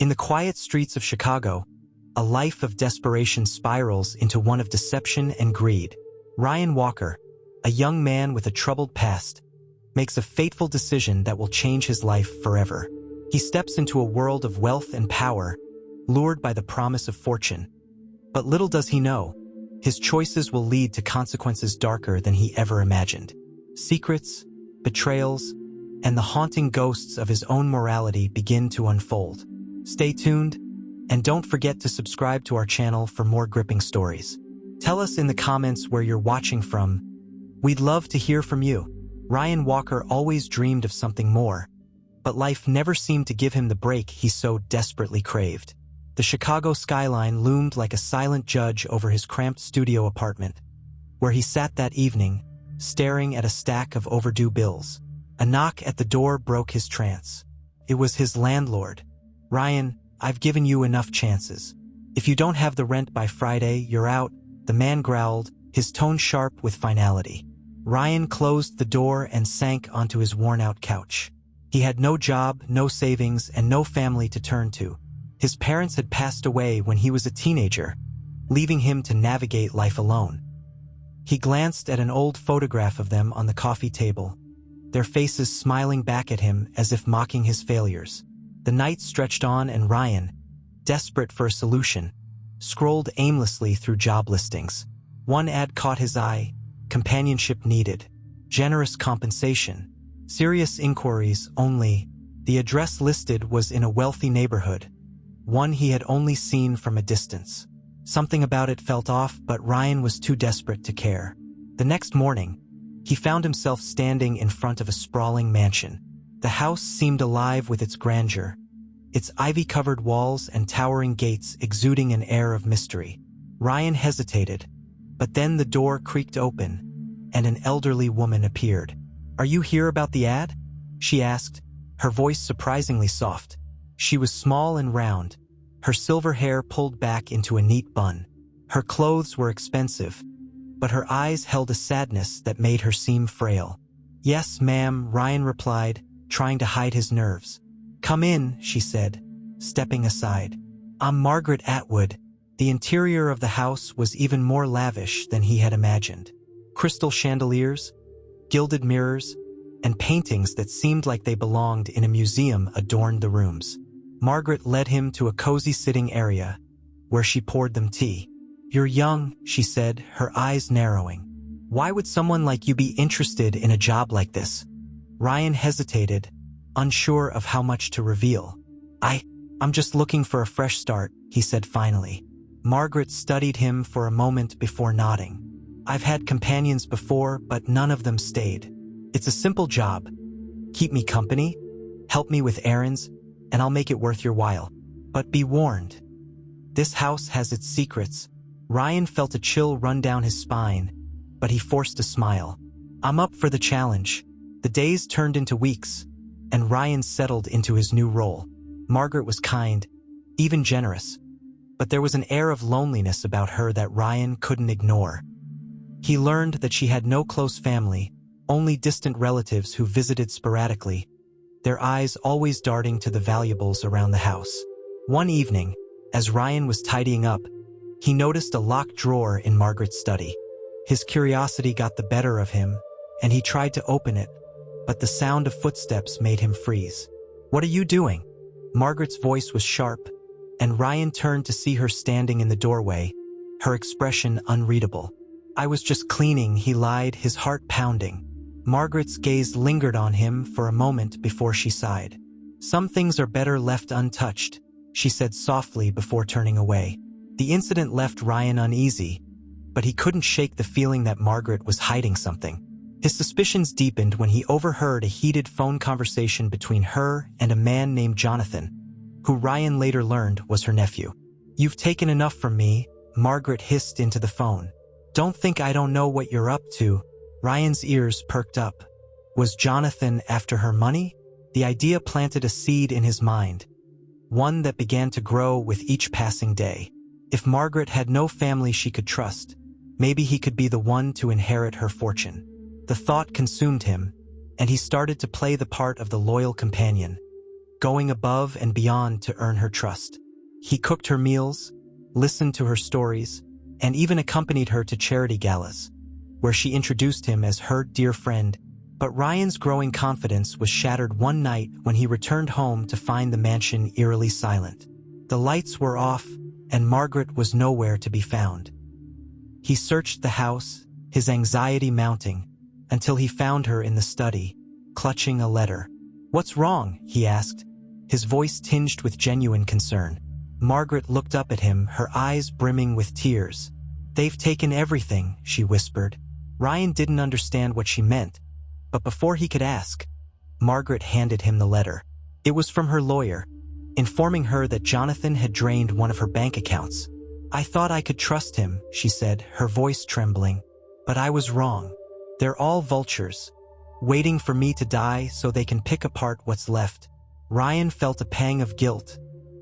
In the quiet streets of Chicago, a life of desperation spirals into one of deception and greed. Ryan Walker, a young man with a troubled past, makes a fateful decision that will change his life forever. He steps into a world of wealth and power, lured by the promise of fortune. But little does he know, his choices will lead to consequences darker than he ever imagined. Secrets, betrayals, and the haunting ghosts of his own morality begin to unfold. Stay tuned, and don't forget to subscribe to our channel for more gripping stories. Tell us in the comments where you're watching from. We'd love to hear from you. Ryan Walker always dreamed of something more, but life never seemed to give him the break he so desperately craved. The Chicago skyline loomed like a silent judge over his cramped studio apartment, where he sat that evening, staring at a stack of overdue bills. A knock at the door broke his trance. It was his landlord. "Ryan, I've given you enough chances. If you don't have the rent by Friday, you're out," the man growled, his tone sharp with finality. Ryan closed the door and sank onto his worn-out couch. He had no job, no savings, and no family to turn to. His parents had passed away when he was a teenager, leaving him to navigate life alone. He glanced at an old photograph of them on the coffee table, their faces smiling back at him as if mocking his failures. The night stretched on, and Ryan, desperate for a solution, scrolled aimlessly through job listings. One ad caught his eye: companionship needed, generous compensation, serious inquiries only. The address listed was in a wealthy neighborhood, one he had only seen from a distance. Something about it felt off, but Ryan was too desperate to care. The next morning, he found himself standing in front of a sprawling mansion. The house seemed alive with its grandeur, its ivy-covered walls and towering gates exuding an air of mystery. Ryan hesitated, but then the door creaked open, and an elderly woman appeared. "Are you here about the ad?" she asked, her voice surprisingly soft. She was small and round, her silver hair pulled back into a neat bun. Her clothes were expensive, but her eyes held a sadness that made her seem frail. "Yes, ma'am," Ryan replied, trying to hide his nerves. "Come in," she said, stepping aside. "I'm Margaret Atwood." The interior of the house was even more lavish than he had imagined. Crystal chandeliers, gilded mirrors, and paintings that seemed like they belonged in a museum adorned the rooms. Margaret led him to a cozy sitting area, where she poured them tea. "You're young," she said, her eyes narrowing. "Why would someone like you be interested in a job like this?" Ryan hesitated, unsure of how much to reveal. I'm just looking for a fresh start," he said finally. Margaret studied him for a moment before nodding. "I've had companions before, but none of them stayed. It's a simple job. Keep me company, help me with errands, and I'll make it worth your while. But be warned, this house has its secrets." Ryan felt a chill run down his spine, but he forced a smile. "I'm up for the challenge." The days turned into weeks, and Ryan settled into his new role. Margaret was kind, even generous, but there was an air of loneliness about her that Ryan couldn't ignore. He learned that she had no close family, only distant relatives who visited sporadically, their eyes always darting to the valuables around the house. One evening, as Ryan was tidying up, he noticed a locked drawer in Margaret's study. His curiosity got the better of him, and he tried to open it, but the sound of footsteps made him freeze. "What are you doing?" Margaret's voice was sharp, and Ryan turned to see her standing in the doorway, her expression unreadable. "I was just cleaning," he lied, his heart pounding. Margaret's gaze lingered on him for a moment before she sighed. "Some things are better left untouched," she said softly before turning away. The incident left Ryan uneasy, but he couldn't shake the feeling that Margaret was hiding something. His suspicions deepened when he overheard a heated phone conversation between her and a man named Jonathan, who Ryan later learned was her nephew. "You've taken enough from me," Margaret hissed into the phone. "Don't think I don't know what you're up to." Ryan's ears perked up. Was Jonathan after her money? The idea planted a seed in his mind, one that began to grow with each passing day. If Margaret had no family she could trust, maybe he could be the one to inherit her fortune. The thought consumed him, and he started to play the part of the loyal companion, going above and beyond to earn her trust. He cooked her meals, listened to her stories, and even accompanied her to charity galas, where she introduced him as her dear friend. But Ryan's growing confidence was shattered one night when he returned home to find the mansion eerily silent. The lights were off, and Margaret was nowhere to be found. He searched the house, his anxiety mounting, until he found her in the study, clutching a letter. "What's wrong?" he asked, his voice tinged with genuine concern. Margaret looked up at him, her eyes brimming with tears. "They've taken everything," she whispered. Ryan didn't understand what she meant, but before he could ask, Margaret handed him the letter. It was from her lawyer, informing her that Jonathan had drained one of her bank accounts. "I thought I could trust him," she said, her voice trembling. "But I was wrong. They're all vultures, waiting for me to die so they can pick apart what's left." Ryan felt a pang of guilt,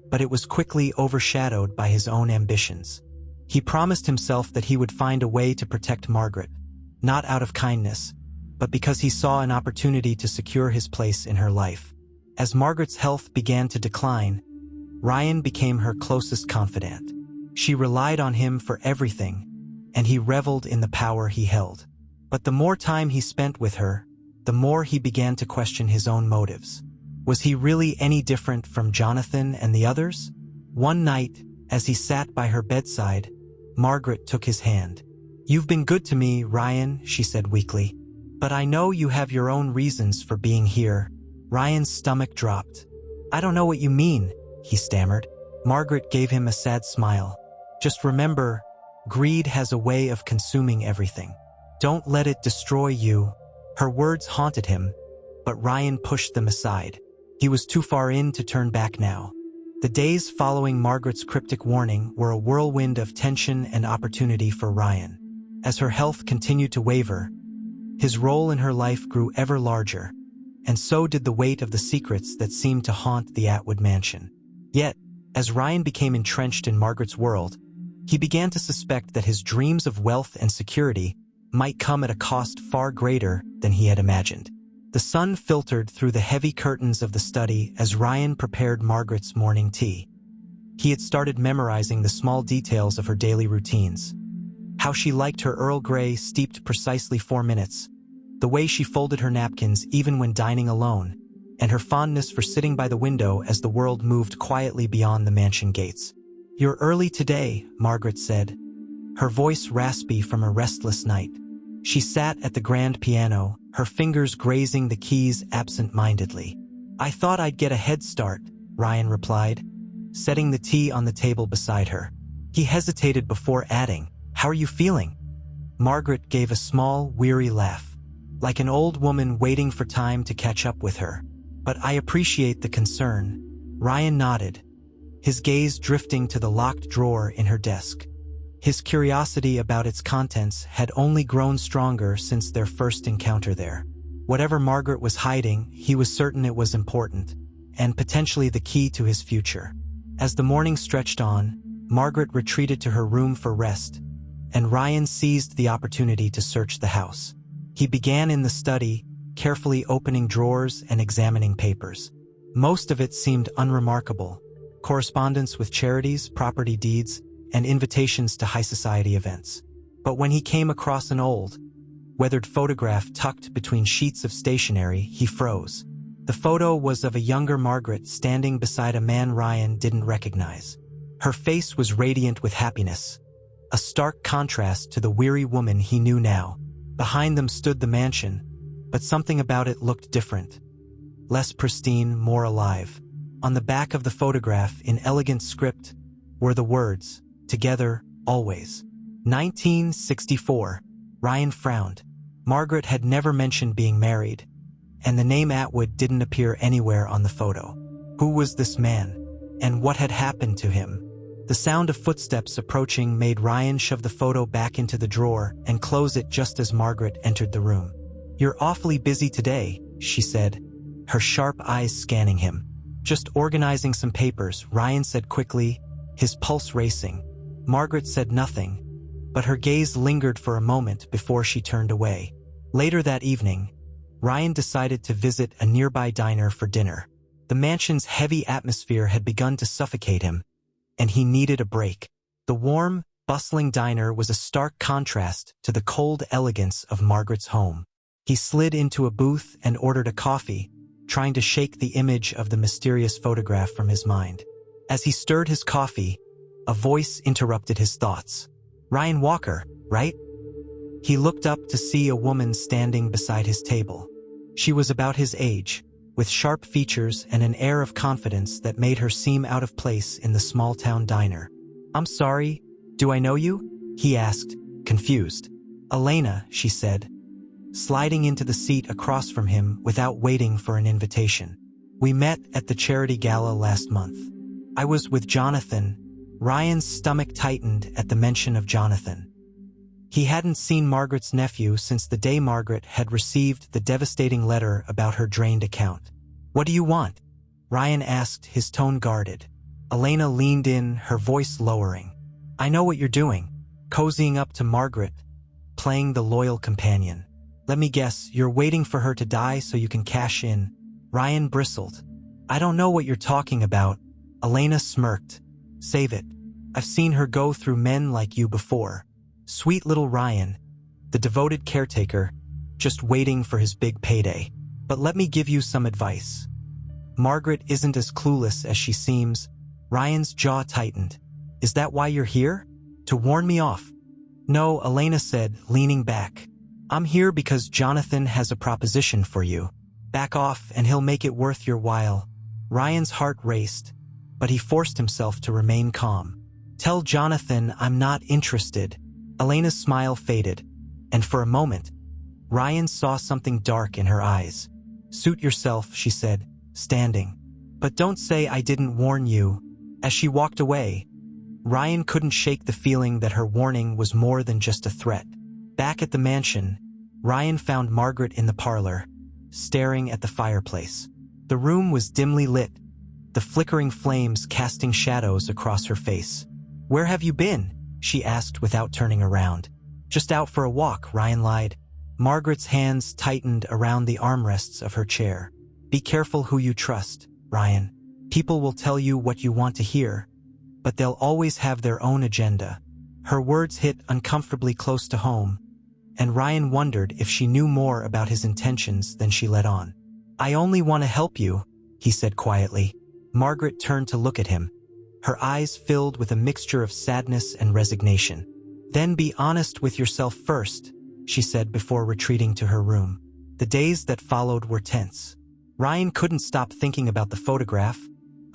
but it was quickly overshadowed by his own ambitions. He promised himself that he would find a way to protect Margaret, not out of kindness, but because he saw an opportunity to secure his place in her life. As Margaret's health began to decline, Ryan became her closest confidant. She relied on him for everything, and he reveled in the power he held. But the more time he spent with her, the more he began to question his own motives. Was he really any different from Jonathan and the others? One night, as he sat by her bedside, Margaret took his hand. "You've been good to me, Ryan," she said weakly. "But I know you have your own reasons for being here." Ryan's stomach dropped. "I don't know what you mean," he stammered. Margaret gave him a sad smile. "Just remember, greed has a way of consuming everything. Don't let it destroy you." Her words haunted him, but Ryan pushed them aside. He was too far in to turn back now. The days following Margaret's cryptic warning were a whirlwind of tension and opportunity for Ryan. As her health continued to waver, his role in her life grew ever larger, and so did the weight of the secrets that seemed to haunt the Atwood mansion. Yet, as Ryan became entrenched in Margaret's world, he began to suspect that his dreams of wealth and security might come at a cost far greater than he had imagined. The sun filtered through the heavy curtains of the study as Ryan prepared Margaret's morning tea. He had started memorizing the small details of her daily routines. How she liked her Earl Grey steeped precisely 4 minutes, the way she folded her napkins even when dining alone, and her fondness for sitting by the window as the world moved quietly beyond the mansion gates. "You're early today," Margaret said, her voice raspy from a restless night. She sat at the grand piano, her fingers grazing the keys absent-mindedly. "I thought I'd get a head start," Ryan replied, setting the tea on the table beside her. He hesitated before adding, "How are you feeling?" Margaret gave a small, weary laugh, like an old woman waiting for time to catch up with her. "But I appreciate the concern." Ryan nodded, his gaze drifting to the locked drawer in her desk. His curiosity about its contents had only grown stronger since their first encounter there. Whatever Margaret was hiding, he was certain it was important, and potentially the key to his future. As the morning stretched on, Margaret retreated to her room for rest, and Ryan seized the opportunity to search the house. He began in the study, carefully opening drawers and examining papers. Most of it seemed unremarkable: correspondence with charities, property deeds, and invitations to high society events. But when he came across an old, weathered photograph tucked between sheets of stationery, he froze. The photo was of a younger Margaret standing beside a man Ryan didn't recognize. Her face was radiant with happiness, a stark contrast to the weary woman he knew now. Behind them stood the mansion, but something about it looked different. Less pristine, more alive. On the back of the photograph, in elegant script, were the words, "Together, always." 1964. Ryan frowned. Margaret had never mentioned being married, and the name Atwood didn't appear anywhere on the photo. Who was this man? And what had happened to him? The sound of footsteps approaching made Ryan shove the photo back into the drawer and close it just as Margaret entered the room. "You're awfully busy today," she said, her sharp eyes scanning him. "Just organizing some papers," Ryan said quickly, his pulse racing. Margaret said nothing, but her gaze lingered for a moment before she turned away. Later that evening, Ryan decided to visit a nearby diner for dinner. The mansion's heavy atmosphere had begun to suffocate him, and he needed a break. The warm, bustling diner was a stark contrast to the cold elegance of Margaret's home. He slid into a booth and ordered a coffee, trying to shake the image of the mysterious photograph from his mind. As he stirred his coffee, a voice interrupted his thoughts. "Ryan Walker, right?" He looked up to see a woman standing beside his table. She was about his age, with sharp features and an air of confidence that made her seem out of place in the small-town diner. "I'm sorry, do I know you?" he asked, confused. "Elena," she said, sliding into the seat across from him without waiting for an invitation. "We met at the charity gala last month." "I was with Jonathan." Ryan's stomach tightened at the mention of Jonathan. He hadn't seen Margaret's nephew since the day Margaret had received the devastating letter about her drained account. "What do you want?" Ryan asked, his tone guarded. Elena leaned in, her voice lowering. "I know what you're doing, cozying up to Margaret, playing the loyal companion. Let me guess, you're waiting for her to die so you can cash in." Ryan bristled. "I don't know what you're talking about." Elena smirked. "Save it. I've seen her go through men like you before. Sweet little Ryan, the devoted caretaker, just waiting for his big payday. But let me give you some advice. Margaret isn't as clueless as she seems." Ryan's jaw tightened. "Is that why you're here? To warn me off?" "No," Elena said, leaning back. "I'm here because Jonathan has a proposition for you. Back off and he'll make it worth your while." Ryan's heart raced, but he forced himself to remain calm. "Tell Jonathan I'm not interested." Elena's smile faded, and for a moment, Ryan saw something dark in her eyes. "Suit yourself," she said, standing. "But don't say I didn't warn you." As she walked away, Ryan couldn't shake the feeling that her warning was more than just a threat. Back at the mansion, Ryan found Margaret in the parlor, staring at the fireplace. The room was dimly lit, the flickering flames casting shadows across her face. "Where have you been?" she asked without turning around. "Just out for a walk," Ryan lied. Margaret's hands tightened around the armrests of her chair. "Be careful who you trust, Ryan. People will tell you what you want to hear, but they'll always have their own agenda." Her words hit uncomfortably close to home, and Ryan wondered if she knew more about his intentions than she let on. "I only want to help you," he said quietly. Margaret turned to look at him, her eyes filled with a mixture of sadness and resignation. "Then be honest with yourself first," she said before retreating to her room. The days that followed were tense. Ryan couldn't stop thinking about the photograph,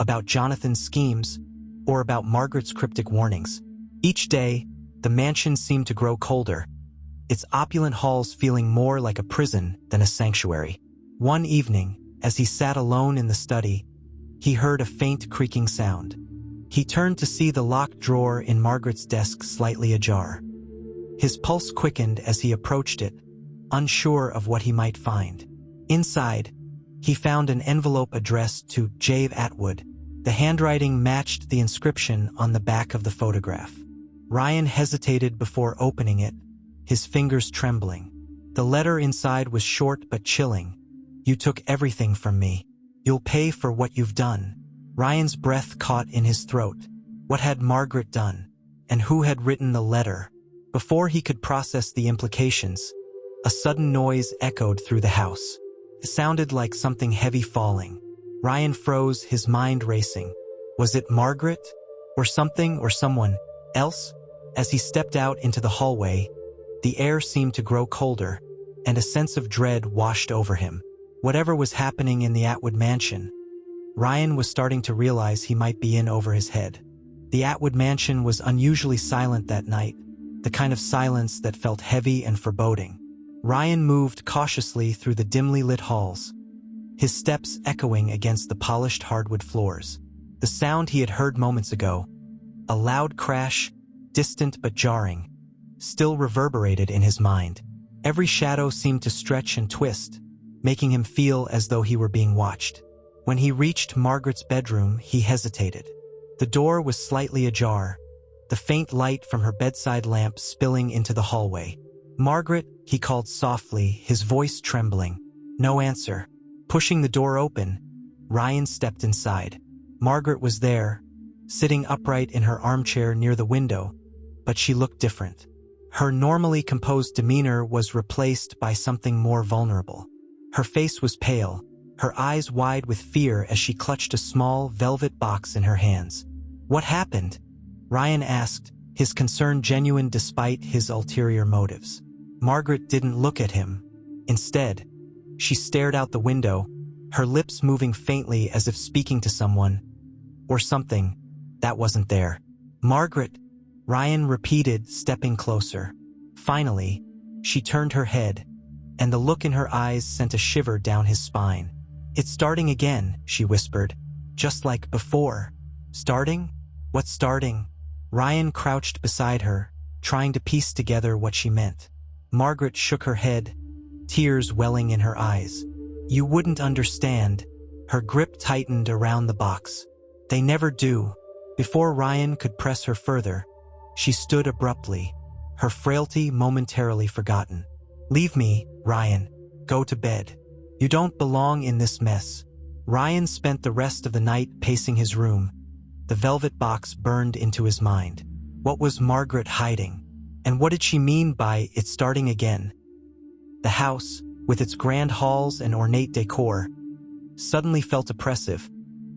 about Jonathan's schemes, or about Margaret's cryptic warnings. Each day, the mansion seemed to grow colder, its opulent halls feeling more like a prison than a sanctuary. One evening, as he sat alone in the study, he heard a faint creaking sound. He turned to see the locked drawer in Margaret's desk slightly ajar. His pulse quickened as he approached it, unsure of what he might find. Inside, he found an envelope addressed to Jave Atwood. The handwriting matched the inscription on the back of the photograph. Ryan hesitated before opening it, his fingers trembling. The letter inside was short but chilling. "You took everything from me. You'll pay for what you've done." Ryan's breath caught in his throat. What had Margaret done? And who had written the letter? Before he could process the implications, a sudden noise echoed through the house. It sounded like something heavy falling. Ryan froze, his mind racing. Was it Margaret? Or something or someone else? As he stepped out into the hallway, the air seemed to grow colder, and a sense of dread washed over him. Whatever was happening in the Atwood mansion, Ryan was starting to realize he might be in over his head. The Atwood mansion was unusually silent that night, the kind of silence that felt heavy and foreboding. Ryan moved cautiously through the dimly lit halls, his steps echoing against the polished hardwood floors. The sound he had heard moments ago, a loud crash, distant but jarring, still reverberated in his mind. Every shadow seemed to stretch and twist, making him feel as though he were being watched. When he reached Margaret's bedroom, he hesitated. The door was slightly ajar, the faint light from her bedside lamp spilling into the hallway. "Margaret," he called softly, his voice trembling. No answer. Pushing the door open, Ryan stepped inside. Margaret was there, sitting upright in her armchair near the window, but she looked different. Her normally composed demeanor was replaced by something more vulnerable. Her face was pale, her eyes wide with fear as she clutched a small velvet box in her hands. "What happened?" Ryan asked, his concern genuine despite his ulterior motives. Margaret didn't look at him. Instead, she stared out the window, her lips moving faintly as if speaking to someone, or something, that wasn't there. "Margaret," Ryan repeated, stepping closer. Finally, she turned her head, and the look in her eyes sent a shiver down his spine. "It's starting again," she whispered, "just like before." "Starting? What's starting?" Ryan crouched beside her, trying to piece together what she meant. Margaret shook her head, tears welling in her eyes. "You wouldn't understand." Her grip tightened around the box. "They never do." Before Ryan could press her further, she stood abruptly, her frailty momentarily forgotten. "Leave me, Ryan. Go to bed. You don't belong in this mess." Ryan spent the rest of the night pacing his room. The velvet box burned into his mind. What was Margaret hiding? And what did she mean by "it's starting again"? The house, with its grand halls and ornate decor, suddenly felt oppressive,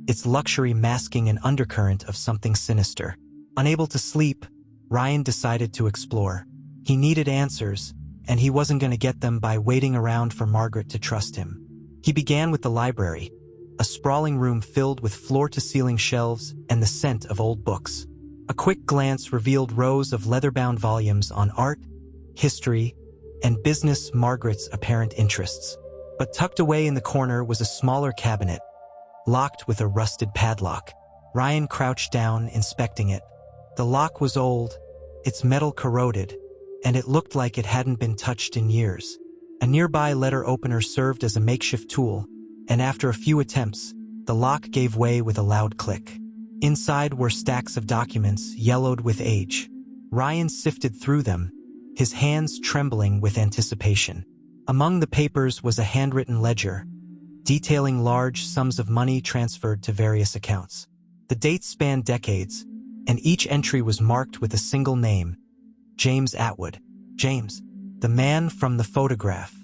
its luxury masking an undercurrent of something sinister. Unable to sleep, Ryan decided to explore. He needed answers, and he wasn't going to get them by waiting around for Margaret to trust him. He began with the library, a sprawling room filled with floor-to-ceiling shelves and the scent of old books. A quick glance revealed rows of leather-bound volumes on art, history, and business, Margaret's apparent interests. But tucked away in the corner was a smaller cabinet, locked with a rusted padlock. Ryan crouched down, inspecting it. The lock was old, its metal corroded, and it looked like it hadn't been touched in years. A nearby letter opener served as a makeshift tool, and after a few attempts, the lock gave way with a loud click. Inside were stacks of documents, yellowed with age. Ryan sifted through them, his hands trembling with anticipation. Among the papers was a handwritten ledger, detailing large sums of money transferred to various accounts. The dates spanned decades, and each entry was marked with a single name: James Atwood. James, the man from the photograph.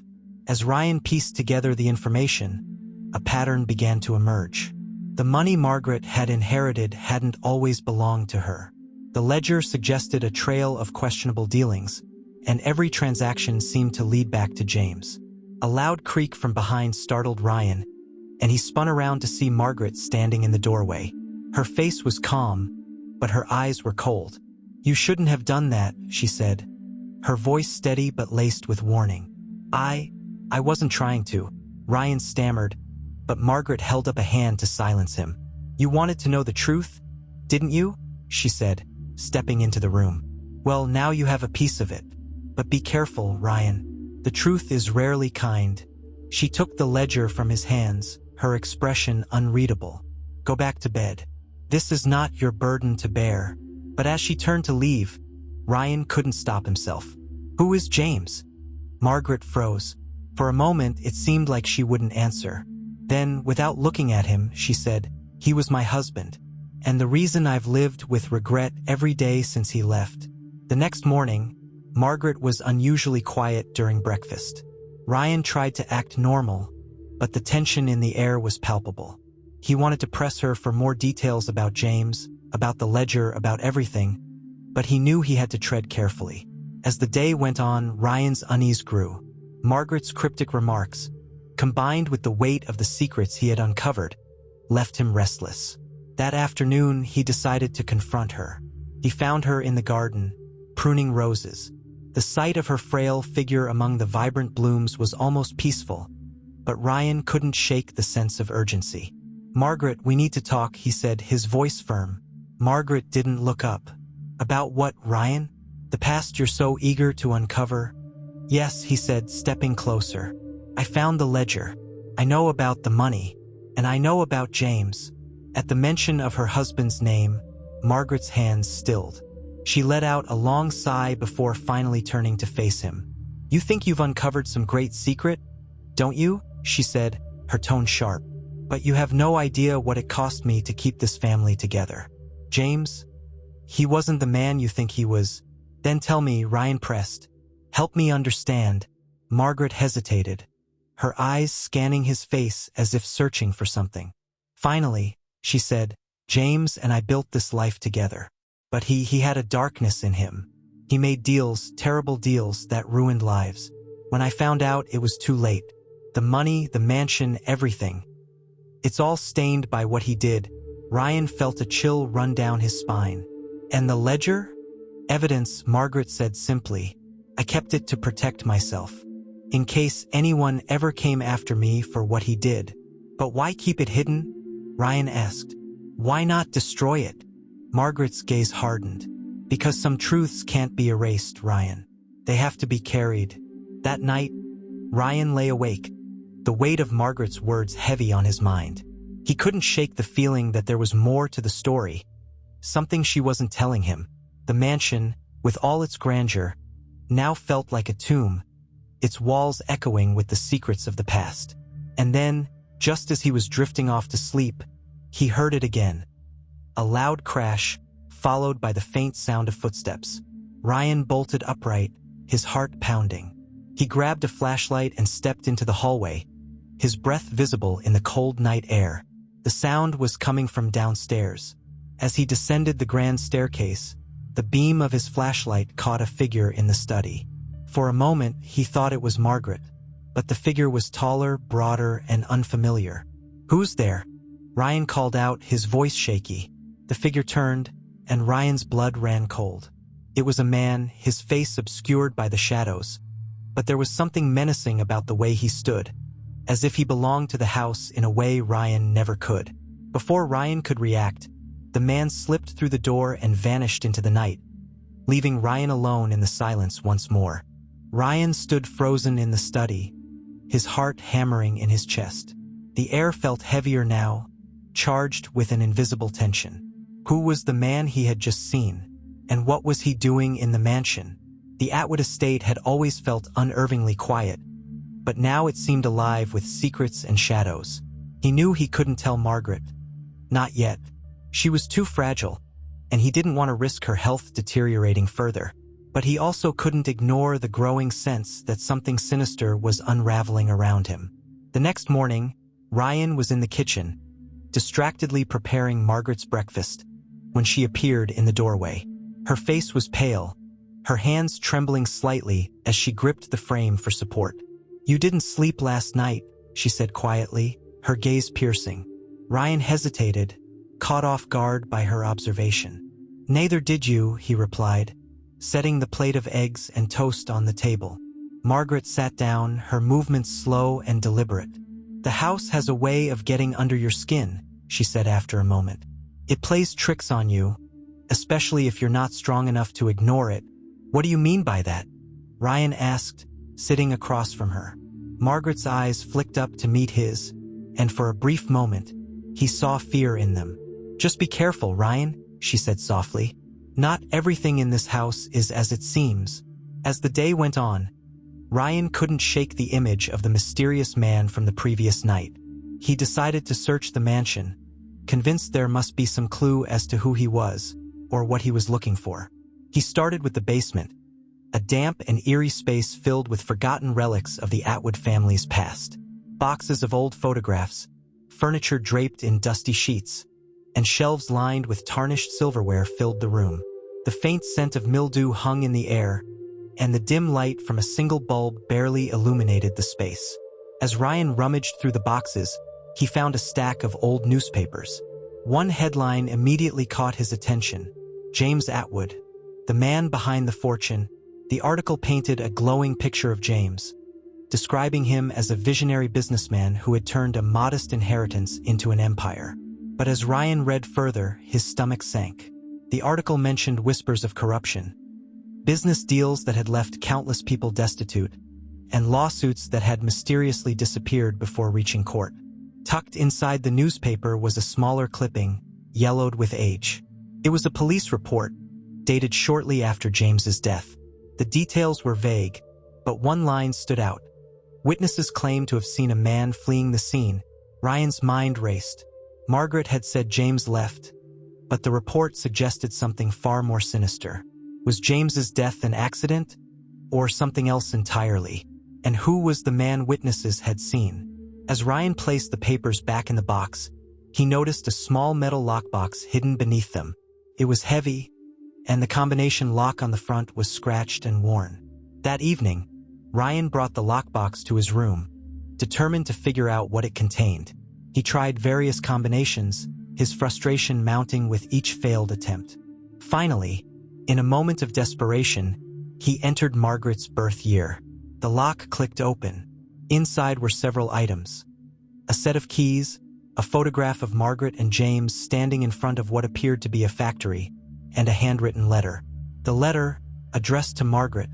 As Ryan pieced together the information, a pattern began to emerge. The money Margaret had inherited hadn't always belonged to her. The ledger suggested a trail of questionable dealings, and every transaction seemed to lead back to James. A loud creak from behind startled Ryan, and he spun around to see Margaret standing in the doorway. Her face was calm, but her eyes were cold. "You shouldn't have done that," she said, her voice steady but laced with warning. I wasn't trying to," Ryan stammered, but Margaret held up a hand to silence him. "You wanted to know the truth, didn't you?" she said, stepping into the room. "Well, now you have a piece of it. But be careful, Ryan. The truth is rarely kind." She took the ledger from his hands, her expression unreadable. "Go back to bed. This is not your burden to bear." But as she turned to leave, Ryan couldn't stop himself. "Who is James?" Margaret froze. For a moment, it seemed like she wouldn't answer. Then, without looking at him, she said, "He was my husband, and the reason I've lived with regret every day since he left." The next morning, Margaret was unusually quiet during breakfast. Ryan tried to act normal, but the tension in the air was palpable. He wanted to press her for more details about James, about the ledger, about everything, but he knew he had to tread carefully. As the day went on, Ryan's unease grew. Margaret's cryptic remarks, combined with the weight of the secrets he had uncovered, left him restless. That afternoon, he decided to confront her. He found her in the garden, pruning roses. The sight of her frail figure among the vibrant blooms was almost peaceful, but Ryan couldn't shake the sense of urgency. "Margaret, we need to talk," he said, his voice firm. Margaret didn't look up. "About what, Ryan? The past you're so eager to uncover?" "Yes," he said, stepping closer. "I found the ledger. I know about the money, and I know about James." At the mention of her husband's name, Margaret's hands stilled. She let out a long sigh before finally turning to face him. "You think you've uncovered some great secret, don't you?" she said, her tone sharp. But you have no idea what it cost me to keep this family together. James? He wasn't the man you think he was. Then tell me, Ryan pressed. Help me understand. Margaret hesitated, her eyes scanning his face as if searching for something. Finally, she said, James and I built this life together. But he had a darkness in him. He made deals, terrible deals that ruined lives. When I found out, it was too late. The money, the mansion, everything. It's all stained by what he did. Ryan felt a chill run down his spine. And the ledger? Evidence, Margaret said simply. I kept it to protect myself, in case anyone ever came after me for what he did. But why keep it hidden? Ryan asked. Why not destroy it? Margaret's gaze hardened. Because some truths can't be erased, Ryan. They have to be carried. That night, Ryan lay awake, the weight of Margaret's words heavy on his mind. He couldn't shake the feeling that there was more to the story, something she wasn't telling him. The mansion, with all its grandeur, now felt like a tomb, its walls echoing with the secrets of the past. And then, just as he was drifting off to sleep, he heard it again. A loud crash, followed by the faint sound of footsteps. Ryan bolted upright, his heart pounding. He grabbed a flashlight and stepped into the hallway, his breath visible in the cold night air. The sound was coming from downstairs. As he descended the grand staircase, the beam of his flashlight caught a figure in the study. For a moment, he thought it was Margaret, but the figure was taller, broader, and unfamiliar. Who's there? Ryan called out, his voice shaky. The figure turned, and Ryan's blood ran cold. It was a man, his face obscured by the shadows, but there was something menacing about the way he stood, as if he belonged to the house in a way Ryan never could. Before Ryan could react, the man slipped through the door and vanished into the night, leaving Ryan alone in the silence once more. Ryan stood frozen in the study, his heart hammering in his chest. The air felt heavier now, charged with an invisible tension. Who was the man he had just seen? And what was he doing in the mansion? The Atwood estate had always felt unervingly quiet, but now it seemed alive with secrets and shadows. He knew he couldn't tell Margaret. Not yet. She was too fragile, and he didn't want to risk her health deteriorating further. But he also couldn't ignore the growing sense that something sinister was unraveling around him. The next morning, Ryan was in the kitchen, distractedly preparing Margaret's breakfast, when she appeared in the doorway. Her face was pale, her hands trembling slightly as she gripped the frame for support. You didn't sleep last night, she said quietly, her gaze piercing. Ryan hesitated, caught off guard by her observation. Neither did you, he replied, setting the plate of eggs and toast on the table. Margaret sat down, her movements slow and deliberate. The house has a way of getting under your skin, she said after a moment. It plays tricks on you, especially if you're not strong enough to ignore it. What do you mean by that? Ryan asked, sitting across from her. Margaret's eyes flicked up to meet his, and for a brief moment, he saw fear in them. Just be careful, Ryan, she said softly. Not everything in this house is as it seems. As the day went on, Ryan couldn't shake the image of the mysterious man from the previous night. He decided to search the mansion, convinced there must be some clue as to who he was, or what he was looking for. He started with the basement, a damp and eerie space filled with forgotten relics of the Atwood family's past. Boxes of old photographs, furniture draped in dusty sheets, and shelves lined with tarnished silverware filled the room. The faint scent of mildew hung in the air, and the dim light from a single bulb barely illuminated the space. As Ryan rummaged through the boxes, he found a stack of old newspapers. One headline immediately caught his attention: James Atwood, the man behind the fortune. The article painted a glowing picture of James, describing him as a visionary businessman who had turned a modest inheritance into an empire. But as Ryan read further, his stomach sank. The article mentioned whispers of corruption, business deals that had left countless people destitute, and lawsuits that had mysteriously disappeared before reaching court. Tucked inside the newspaper was a smaller clipping, yellowed with age. It was a police report, dated shortly after James's death. The details were vague, but one line stood out. Witnesses claimed to have seen a man fleeing the scene, Ryan's mind raced. Margaret had said James left, but the report suggested something far more sinister. Was James's death an accident, or something else entirely? And who was the man witnesses had seen? As Ryan placed the papers back in the box, he noticed a small metal lockbox hidden beneath them. It was heavy, and the combination lock on the front was scratched and worn. That evening, Ryan brought the lockbox to his room, determined to figure out what it contained. He tried various combinations, his frustration mounting with each failed attempt. Finally, in a moment of desperation, he entered Margaret's birth year. The lock clicked open. Inside were several items: a set of keys, a photograph of Margaret and James standing in front of what appeared to be a factory, and a handwritten letter. The letter, addressed to Margaret,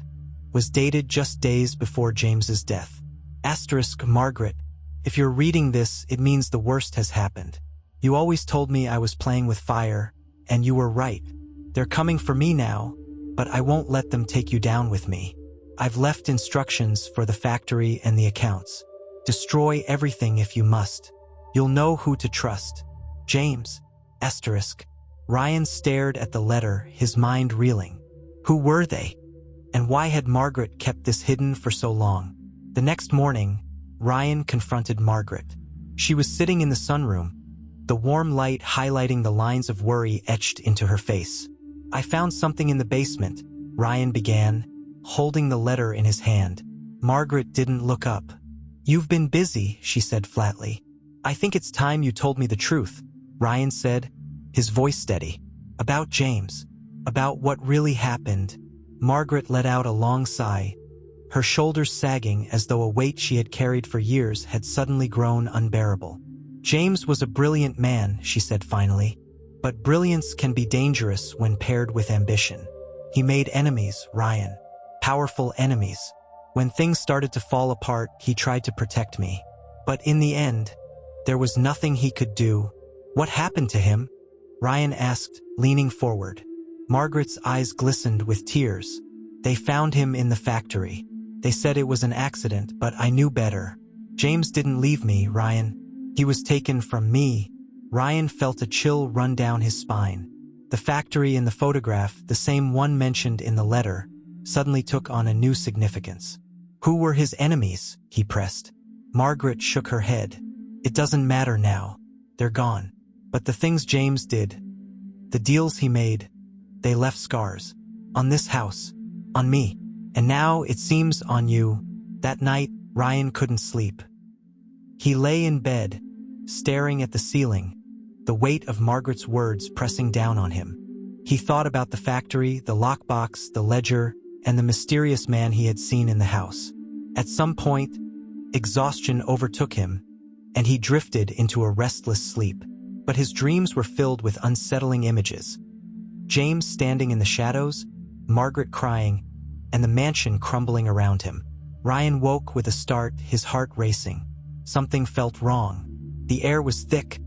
was dated just days before James's death. * Margaret, if you're reading this, it means the worst has happened. You always told me I was playing with fire, and you were right. They're coming for me now, but I won't let them take you down with me. I've left instructions for the factory and the accounts. Destroy everything if you must. You'll know who to trust. James. * Ryan stared at the letter, his mind reeling. Who were they? And why had Margaret kept this hidden for so long? The next morning, Ryan confronted Margaret. She was sitting in the sunroom, the warm light highlighting the lines of worry etched into her face. I found something in the basement, Ryan began, holding the letter in his hand. Margaret didn't look up. You've been busy, she said flatly. I think it's time you told me the truth, Ryan said, his voice steady. About James. About what really happened. Margaret let out a long sigh, her shoulders sagging as though a weight she had carried for years had suddenly grown unbearable. James was a brilliant man, she said finally, but brilliance can be dangerous when paired with ambition. He made enemies, Ryan. Powerful enemies. When things started to fall apart, he tried to protect me. But in the end, there was nothing he could do. What happened to him? Ryan asked, leaning forward. Margaret's eyes glistened with tears. They found him in the factory. They said it was an accident, but I knew better. James didn't leave me, Ryan. He was taken from me. Ryan felt a chill run down his spine. The factory in the photograph, the same one mentioned in the letter, suddenly took on a new significance. Who were his enemies? He pressed. Margaret shook her head. It doesn't matter now. They're gone. But the things James did, the deals he made, they left scars. On this house. On me. And now, it seems, on you. That night, Ryan couldn't sleep. He lay in bed, staring at the ceiling, the weight of Margaret's words pressing down on him. He thought about the factory, the lockbox, the ledger, and the mysterious man he had seen in the house. At some point, exhaustion overtook him, and he drifted into a restless sleep. But his dreams were filled with unsettling images. James standing in the shadows, Margaret crying, and the mansion crumbling around him. Ryan woke with a start, his heart racing. Something felt wrong. The air was thick,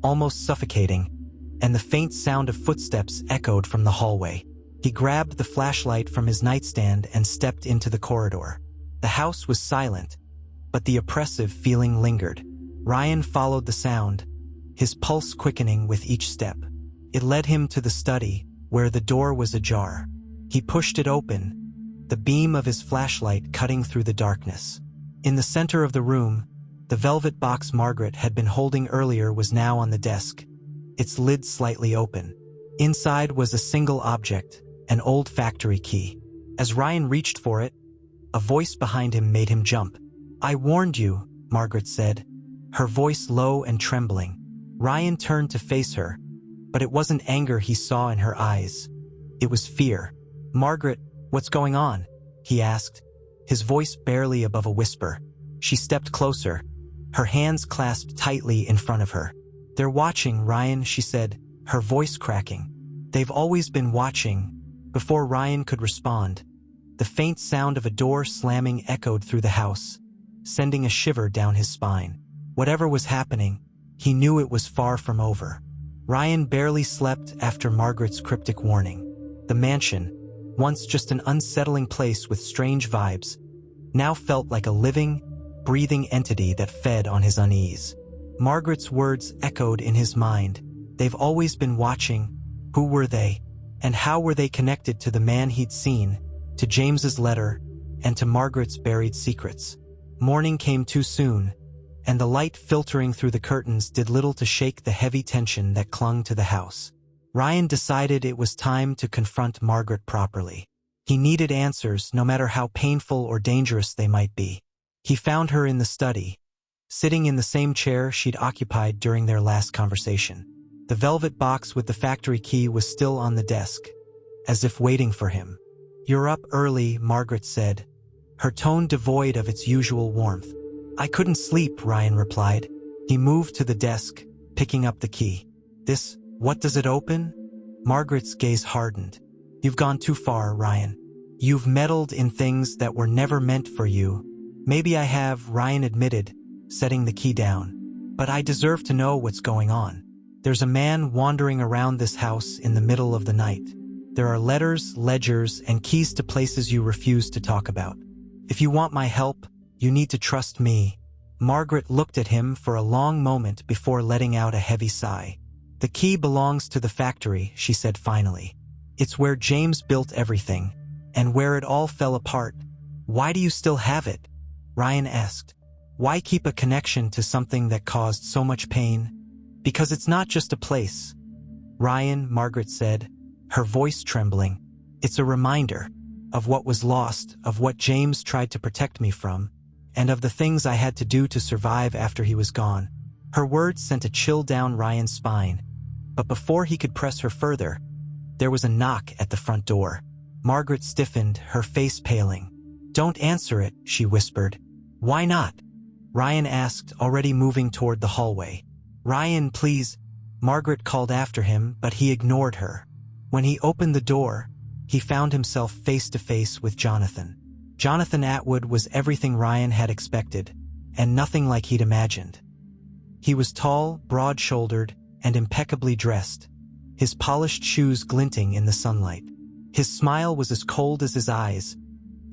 almost suffocating, and the faint sound of footsteps echoed from the hallway. He grabbed the flashlight from his nightstand and stepped into the corridor. The house was silent, but the oppressive feeling lingered. Ryan followed the sound, his pulse quickening with each step. It led him to the study, where the door was ajar. He pushed it open, the beam of his flashlight cutting through the darkness. In the center of the room, the velvet box Margaret had been holding earlier was now on the desk, its lid slightly open. Inside was a single object, an old factory key. As Ryan reached for it, a voice behind him made him jump. I warned you, Margaret said, her voice low and trembling. Ryan turned to face her, but it wasn't anger he saw in her eyes. It was fear. Margaret, what's going on? He asked, his voice barely above a whisper. She stepped closer, her hands clasped tightly in front of her. They're watching, Ryan, she said, her voice cracking. They've always been watching. Before Ryan could respond, the faint sound of a door slamming echoed through the house, sending a shiver down his spine. Whatever was happening, he knew it was far from over. Ryan barely slept after Margaret's cryptic warning. The mansion, once just an unsettling place with strange vibes, now felt like a living, breathing entity that fed on his unease. Margaret's words echoed in his mind. They've always been watching. Who were they? And how were they connected to the man he'd seen, to James's letter, and to Margaret's buried secrets? Morning came too soon, and the light filtering through the curtains did little to shake the heavy tension that clung to the house. Ryan decided it was time to confront Margaret properly. He needed answers, no matter how painful or dangerous they might be. He found her in the study, sitting in the same chair she'd occupied during their last conversation. The velvet box with the factory key was still on the desk, as if waiting for him. "You're up early," Margaret said, her tone devoid of its usual warmth. "I couldn't sleep," Ryan replied. He moved to the desk, picking up the key. What does it open?" Margaret's gaze hardened. "You've gone too far, Ryan. You've meddled in things that were never meant for you." "Maybe I have," Ryan admitted, setting the key down. "But I deserve to know what's going on. There's a man wandering around this house in the middle of the night. There are letters, ledgers, and keys to places you refuse to talk about. If you want my help, you need to trust me." Margaret looked at him for a long moment before letting out a heavy sigh. "The key belongs to the factory," she said finally. "It's where James built everything, and where it all fell apart." "Why do you still have it?" Ryan asked. "Why keep a connection to something that caused so much pain?" "Because it's not just a place, Ryan," Margaret said, her voice trembling. "It's a reminder of what was lost, of what James tried to protect me from, and of the things I had to do to survive after he was gone." Her words sent a chill down Ryan's spine, but before he could press her further, there was a knock at the front door. Margaret stiffened, her face paling. "Don't answer it," she whispered. "Why not?" Ryan asked, already moving toward the hallway. "Ryan, please," Margaret called after him, but he ignored her. When he opened the door, he found himself face to face with Jonathan. Jonathan Atwood was everything Ryan had expected, and nothing like he'd imagined. He was tall, broad-shouldered, and impeccably dressed, his polished shoes glinting in the sunlight. His smile was as cold as his eyes,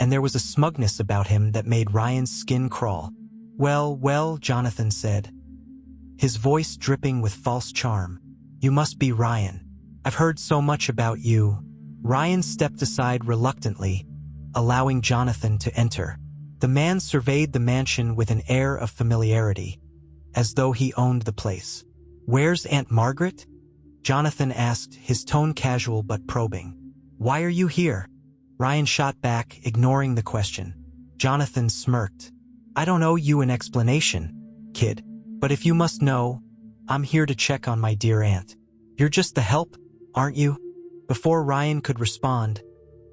and there was a smugness about him that made Ryan's skin crawl. Well, Jonathan said, his voice dripping with false charm. "You must be Ryan. I've heard so much about you." Ryan stepped aside reluctantly, allowing Jonathan to enter. The man surveyed the mansion with an air of familiarity, as though he owned the place. "Where's Aunt Margaret?" Jonathan asked, his tone casual but probing. "Why are you here?" Ryan shot back, ignoring the question. Jonathan smirked. "I don't owe you an explanation, kid. But if you must know, I'm here to check on my dear aunt. You're just the help, aren't you?" Before Ryan could respond,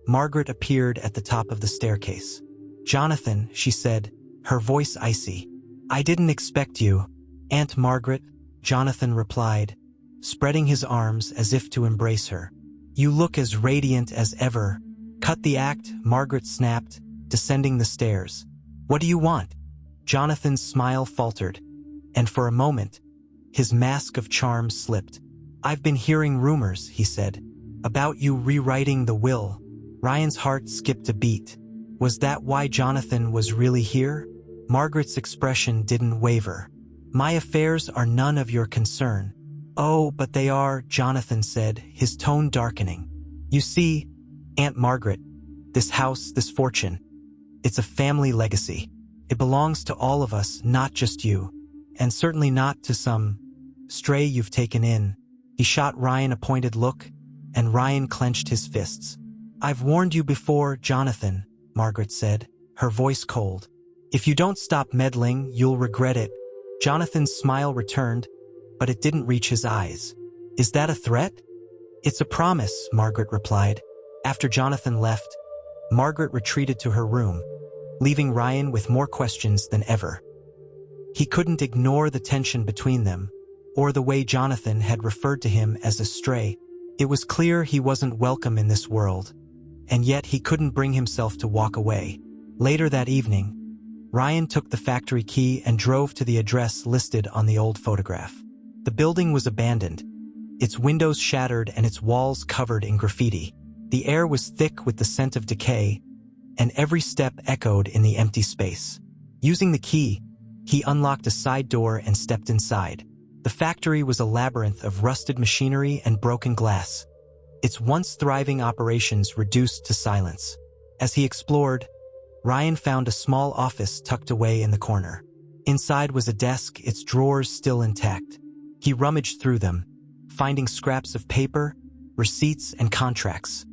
Margaret appeared at the top of the staircase. "Jonathan," she said, her voice icy. "I didn't expect you." "Aunt Margaret," Jonathan replied, spreading his arms as if to embrace her. "You look as radiant as ever." "Cut the act," Margaret snapped, descending the stairs. "What do you want?" Jonathan's smile faltered, and for a moment, his mask of charm slipped. "I've been hearing rumors," he said, "about you rewriting the will." Ryan's heart skipped a beat. Was that why Jonathan was really here? Margaret's expression didn't waver. "My affairs are none of your concern." "Oh, but they are," Jonathan said, his tone darkening. "You see, Aunt Margaret, this house, this fortune, it's a family legacy. It belongs to all of us, not just you. And certainly not to some stray you've taken in." He shot Ryan a pointed look, and Ryan clenched his fists. "I've warned you before, Jonathan," Margaret said, her voice cold. "If you don't stop meddling, you'll regret it." Jonathan's smile returned, but it didn't reach his eyes. "Is that a threat?" "It's a promise," Margaret replied. After Jonathan left, Margaret retreated to her room, leaving Ryan with more questions than ever. He couldn't ignore the tension between them, or the way Jonathan had referred to him as a stray. It was clear he wasn't welcome in this world, and yet he couldn't bring himself to walk away. Later that evening, Ryan took the factory key and drove to the address listed on the old photograph. The building was abandoned, its windows shattered and its walls covered in graffiti. The air was thick with the scent of decay, and every step echoed in the empty space. Using the key, He unlocked a side door and stepped inside. The factory was a labyrinth of rusted machinery and broken glass, its once thriving operations reduced to silence. As he explored, Ryan found a small office tucked away in the corner. Inside was a desk, its drawers still intact. He rummaged through them, finding scraps of paper, receipts, and contracts,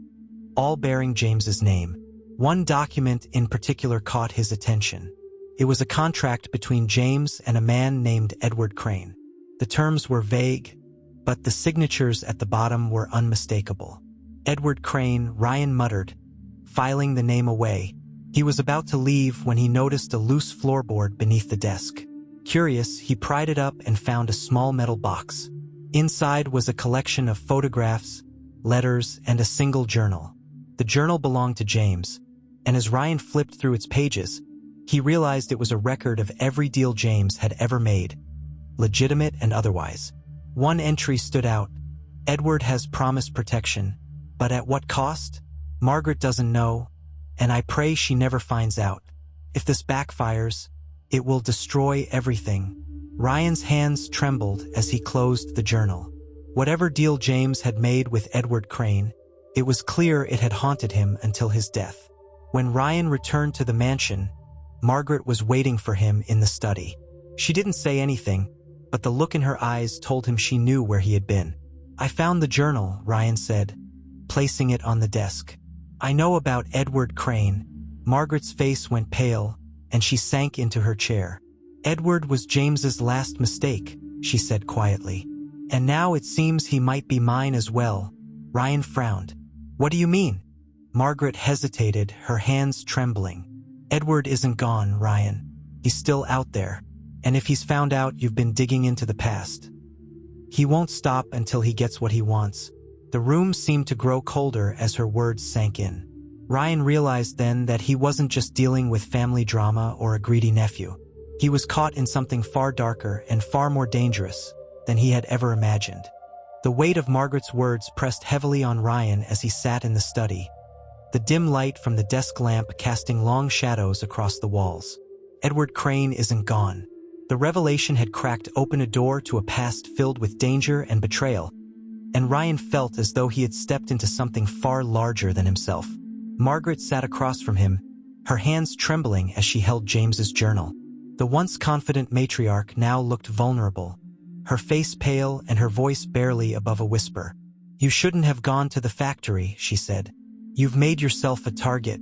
all bearing James's name. One document in particular caught his attention. It was a contract between James and a man named Edward Crane. The terms were vague, but the signatures at the bottom were unmistakable. Edward Crane, Ryan muttered, filing the name away. He was about to leave when he noticed a loose floorboard beneath the desk. Curious, he pried it up and found a small metal box. Inside was a collection of photographs, letters, and a single journal. The journal belonged to James, and as Ryan flipped through its pages, he realized it was a record of every deal James had ever made, legitimate and otherwise. One entry stood out. Edward has promised protection, but at what cost? Margaret doesn't know, and I pray she never finds out. If this backfires, it will destroy everything. Ryan's hands trembled as he closed the journal. Whatever deal James had made with Edward Crane, it was clear it had haunted him until his death. When Ryan returned to the mansion, Margaret was waiting for him in the study. She didn't say anything, but the look in her eyes told him she knew where he had been. I found the journal, Ryan said, placing it on the desk. I know about Edward Crane. Margaret's face went pale, and she sank into her chair. Edward was James's last mistake, she said quietly. And now it seems he might be mine as well. Ryan frowned. What do you mean? Margaret hesitated, her hands trembling. Edward isn't gone, Ryan. He's still out there. And if he's found out you've been digging into the past, he won't stop until he gets what he wants. The room seemed to grow colder as her words sank in. Ryan realized then that he wasn't just dealing with family drama or a greedy nephew. He was caught in something far darker and far more dangerous than he had ever imagined. The weight of Margaret's words pressed heavily on Ryan as he sat in the study, the dim light from the desk lamp casting long shadows across the walls. Edward Crane isn't gone. The revelation had cracked open a door to a past filled with danger and betrayal, and Ryan felt as though he had stepped into something far larger than himself. Margaret sat across from him, her hands trembling as she held James's journal. The once confident matriarch now looked vulnerable, her face pale and her voice barely above a whisper. You shouldn't have gone to the factory, she said. You've made yourself a target.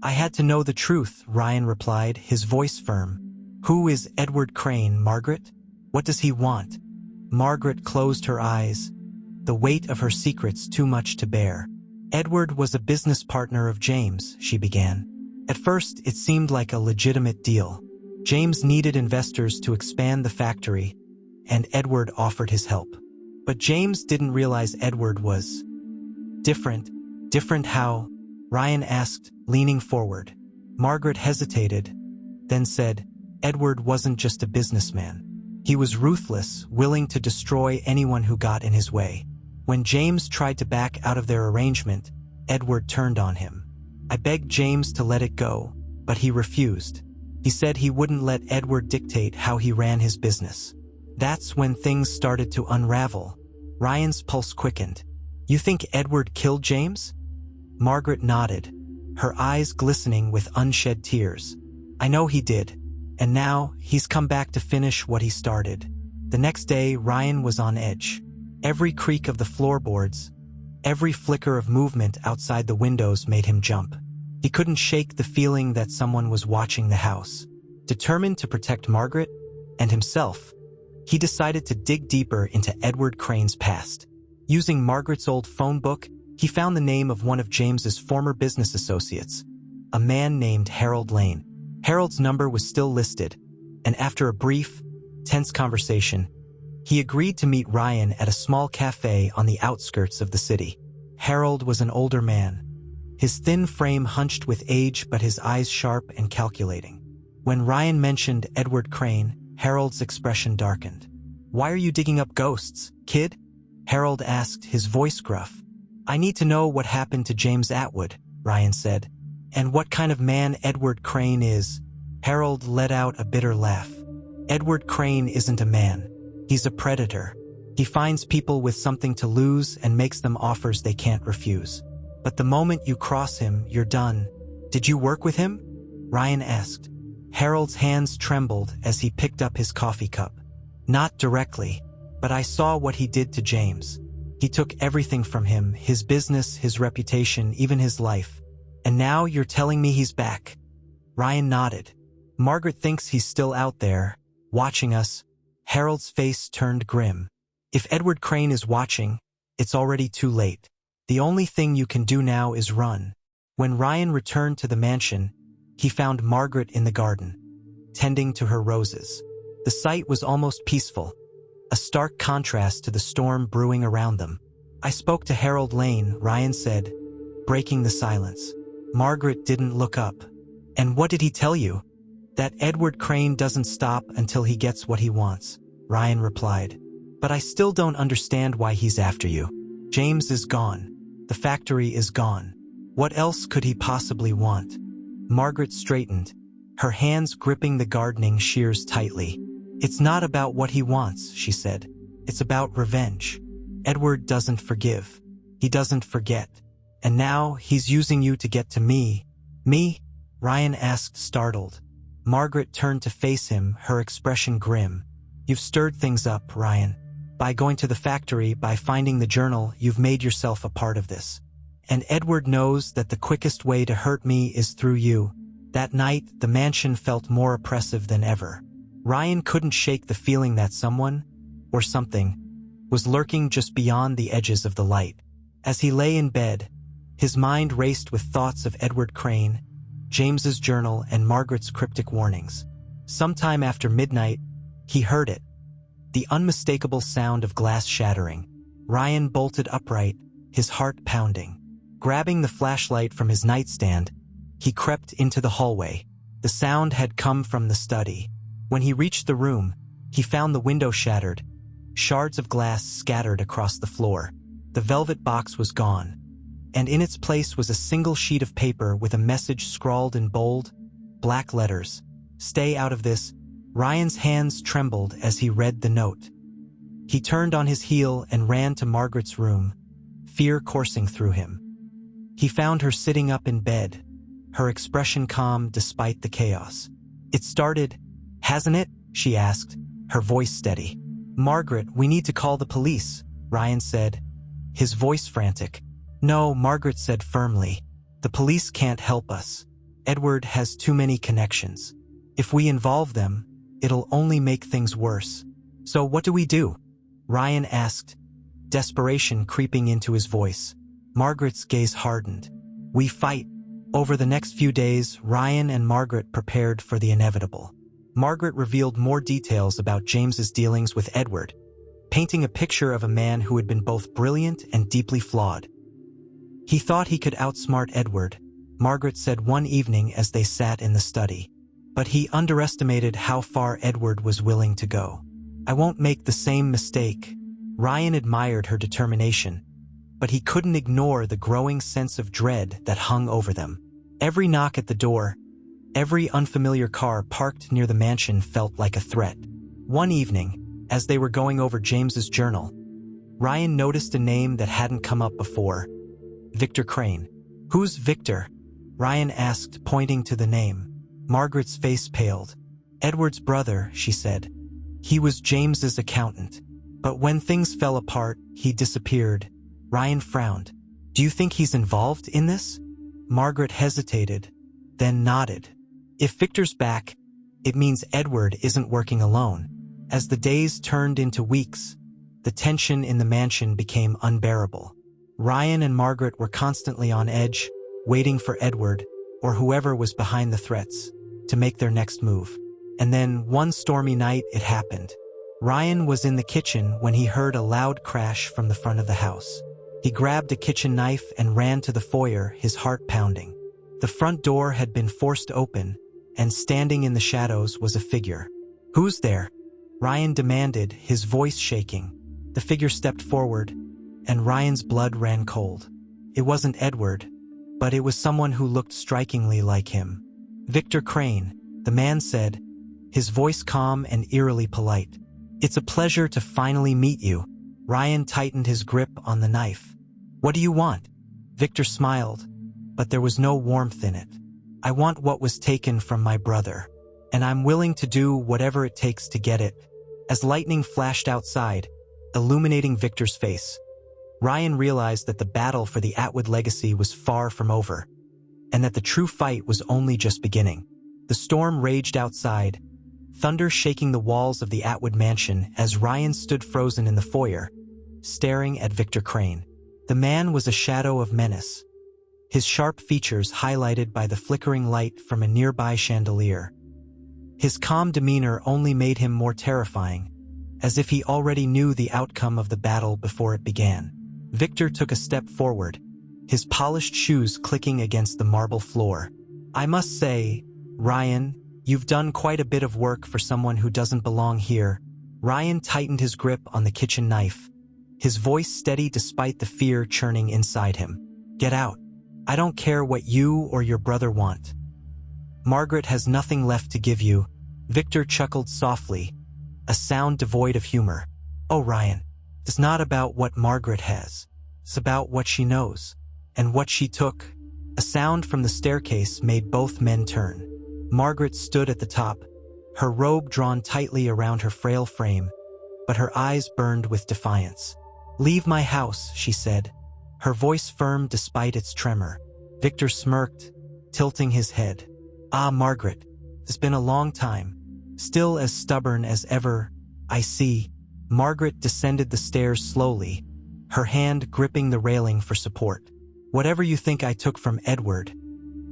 I had to know the truth, Ryan replied, his voice firm. Who is Edward Crane, Margaret? What does he want? Margaret closed her eyes, the weight of her secrets too much to bear. Edward was a business partner of James, she began. At first, it seemed like a legitimate deal. James needed investors to expand the factory, and Edward offered his help. But James didn't realize Edward was different. Different how? Ryan asked, leaning forward. Margaret hesitated, then said, Edward wasn't just a businessman. He was ruthless, willing to destroy anyone who got in his way. When James tried to back out of their arrangement, Edward turned on him. I begged James to let it go, but he refused. He said he wouldn't let Edward dictate how he ran his business. That's when things started to unravel. Ryan's pulse quickened. You think Edward killed James? Margaret nodded, her eyes glistening with unshed tears. I know he did, and now he's come back to finish what he started. The next day, Ryan was on edge. Every creak of the floorboards, every flicker of movement outside the windows made him jump. He couldn't shake the feeling that someone was watching the house. Determined to protect Margaret and himself, he decided to dig deeper into Edward Crane's past. Using Margaret's old phone book, he found the name of one of James's former business associates, a man named Harold Lane. Harold's number was still listed, and after a brief, tense conversation, he agreed to meet Ryan at a small cafe on the outskirts of the city. Harold was an older man, his thin frame hunched with age but his eyes sharp and calculating. When Ryan mentioned Edward Crane, Harold's expression darkened. Why are you digging up ghosts, kid? Harold asked, his voice gruff. I need to know what happened to James Atwood, Ryan said. And what kind of man Edward Crane is. Harold let out a bitter laugh. Edward Crane isn't a man. He's a predator. He finds people with something to lose and makes them offers they can't refuse. But the moment you cross him, you're done. Did you work with him? Ryan asked. Harold's hands trembled as he picked up his coffee cup. Not directly, but I saw what he did to James. He took everything from him, his business, his reputation, even his life. And now you're telling me he's back? Ryan nodded. Margaret thinks he's still out there, watching us. Harold's face turned grim. If Edward Crane is watching, it's already too late. The only thing you can do now is run. When Ryan returned to the mansion, he found Margaret in the garden, tending to her roses. The sight was almost peaceful, a stark contrast to the storm brewing around them. I spoke to Harold Lane, Ryan said, breaking the silence. Margaret didn't look up. And what did he tell you? That Edward Crane doesn't stop until he gets what he wants, Ryan replied. But I still don't understand why he's after you. James is gone. The factory is gone. What else could he possibly want? Margaret straightened, her hands gripping the gardening shears tightly. It's not about what he wants, she said. It's about revenge. Edward doesn't forgive. He doesn't forget. And now he's using you to get to me. Me? Ryan asked, startled. Margaret turned to face him, her expression grim. You've stirred things up, Ryan. By going to the factory, by finding the journal, you've made yourself a part of this. And Edward knows that the quickest way to hurt me is through you. That night, the mansion felt more oppressive than ever. Ryan couldn't shake the feeling that someone, or something, was lurking just beyond the edges of the light. As he lay in bed, his mind raced with thoughts of Edward Crane, James's journal, and Margaret's cryptic warnings. Sometime after midnight, he heard it. The unmistakable sound of glass shattering. Ryan bolted upright, his heart pounding. Grabbing the flashlight from his nightstand, he crept into the hallway. The sound had come from the study. When he reached the room, he found the window shattered, shards of glass scattered across the floor. The velvet box was gone, and in its place was a single sheet of paper with a message scrawled in bold, black letters. Stay out of this. Ryan's hands trembled as he read the note. He turned on his heel and ran to Margaret's room, fear coursing through him. He found her sitting up in bed, her expression calm despite the chaos. It started, hasn't it? She asked, her voice steady. Margaret, we need to call the police, Ryan said, his voice frantic. No, Margaret said firmly. The police can't help us. Edward has too many connections. If we involve them, it'll only make things worse. So what do we do? Ryan asked, desperation creeping into his voice. Margaret's gaze hardened. We fight. Over the next few days, Ryan and Margaret prepared for the inevitable. Margaret revealed more details about James's dealings with Edward, painting a picture of a man who had been both brilliant and deeply flawed. He thought he could outsmart Edward, Margaret said one evening as they sat in the study. But he underestimated how far Edward was willing to go. I won't make the same mistake. Ryan admired her determination, but he couldn't ignore the growing sense of dread that hung over them. Every knock at the door, every unfamiliar car parked near the mansion felt like a threat. One evening, as they were going over James's journal, Ryan noticed a name that hadn't come up before. Victor Crane. Who's Victor? Ryan asked, pointing to the name. Margaret's face paled. Edward's brother, she said. He was James's accountant. But when things fell apart, he disappeared. Ryan frowned. Do you think he's involved in this? Margaret hesitated, then nodded. If Victor's back, it means Edward isn't working alone. As the days turned into weeks, the tension in the mansion became unbearable. Ryan and Margaret were constantly on edge, waiting for Edward, or whoever was behind the threats, to make their next move. And then, one stormy night, it happened. Ryan was in the kitchen when he heard a loud crash from the front of the house. He grabbed a kitchen knife and ran to the foyer, his heart pounding. The front door had been forced open, and standing in the shadows was a figure. Who's there? Ryan demanded, his voice shaking. The figure stepped forward, and Ryan's blood ran cold. It wasn't Edward, but it was someone who looked strikingly like him. Victor Crane, the man said, his voice calm and eerily polite. "It's a pleasure to finally meet you." Ryan tightened his grip on the knife. "What do you want?" Victor smiled, but there was no warmth in it. "I want what was taken from my brother, and I'm willing to do whatever it takes to get it." As lightning flashed outside, illuminating Victor's face, Ryan realized that the battle for the Atwood legacy was far from over, and that the true fight was only just beginning. The storm raged outside, thunder shaking the walls of the Atwood mansion as Ryan stood frozen in the foyer, staring at Victor Crane. The man was a shadow of menace, his sharp features highlighted by the flickering light from a nearby chandelier. His calm demeanor only made him more terrifying, as if he already knew the outcome of the battle before it began. Victor took a step forward, his polished shoes clicking against the marble floor. "I must say, Ryan, you've done quite a bit of work for someone who doesn't belong here." Ryan tightened his grip on the kitchen knife, his voice steady despite the fear churning inside him. "Get out. I don't care what you or your brother want. Margaret has nothing left to give you." Victor chuckled softly, a sound devoid of humor. "Oh, Ryan, it's not about what Margaret has. It's about what she knows, and what she took." A sound from the staircase made both men turn. Margaret stood at the top, her robe drawn tightly around her frail frame, but her eyes burned with defiance. "Leave my house," she said, her voice firm despite its tremor. Victor smirked, tilting his head. "Ah, Margaret, it's been a long time. Still as stubborn as ever, I see." Margaret descended the stairs slowly, her hand gripping the railing for support. "Whatever you think I took from Edward,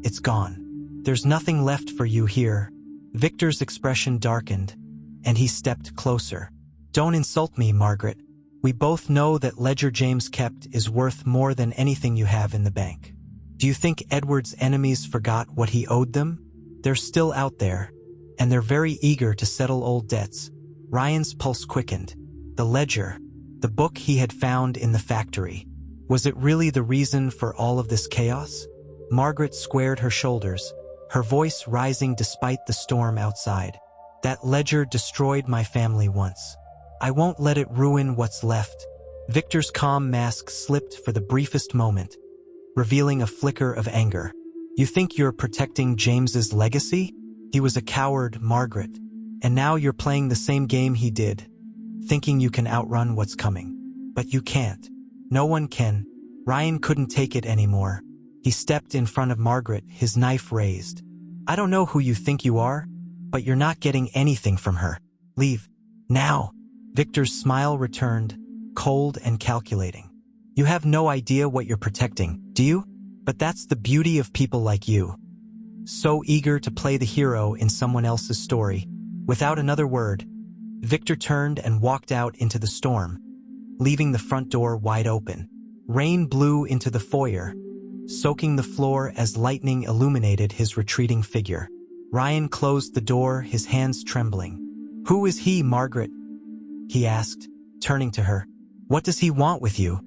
it's gone. There's nothing left for you here." Victor's expression darkened, and he stepped closer. "Don't insult me, Margaret. We both know that ledger James kept is worth more than anything you have in the bank. Do you think Edward's enemies forgot what he owed them? They're still out there, and they're very eager to settle old debts." Ryan's pulse quickened. The ledger, the book he had found in the factory. Was it really the reason for all of this chaos? Margaret squared her shoulders, her voice rising despite the storm outside. "That ledger destroyed my family once. I won't let it ruin what's left." Victor's calm mask slipped for the briefest moment, revealing a flicker of anger. "You think you're protecting James's legacy? He was a coward, Margaret, and now you're playing the same game he did, thinking you can outrun what's coming. But you can't. No one can." Ryan couldn't take it anymore. He stepped in front of Margaret, his knife raised. "I don't know who you think you are, but you're not getting anything from her. Leave. Now." Victor's smile returned, cold and calculating. "You have no idea what you're protecting, do you? But that's the beauty of people like you. So eager to play the hero in someone else's story." Without another word, Victor turned and walked out into the storm, leaving the front door wide open. Rain blew into the foyer, soaking the floor as lightning illuminated his retreating figure. Ryan closed the door, his hands trembling. "Who is he, Margaret?" he asked, turning to her. "What does he want with you?"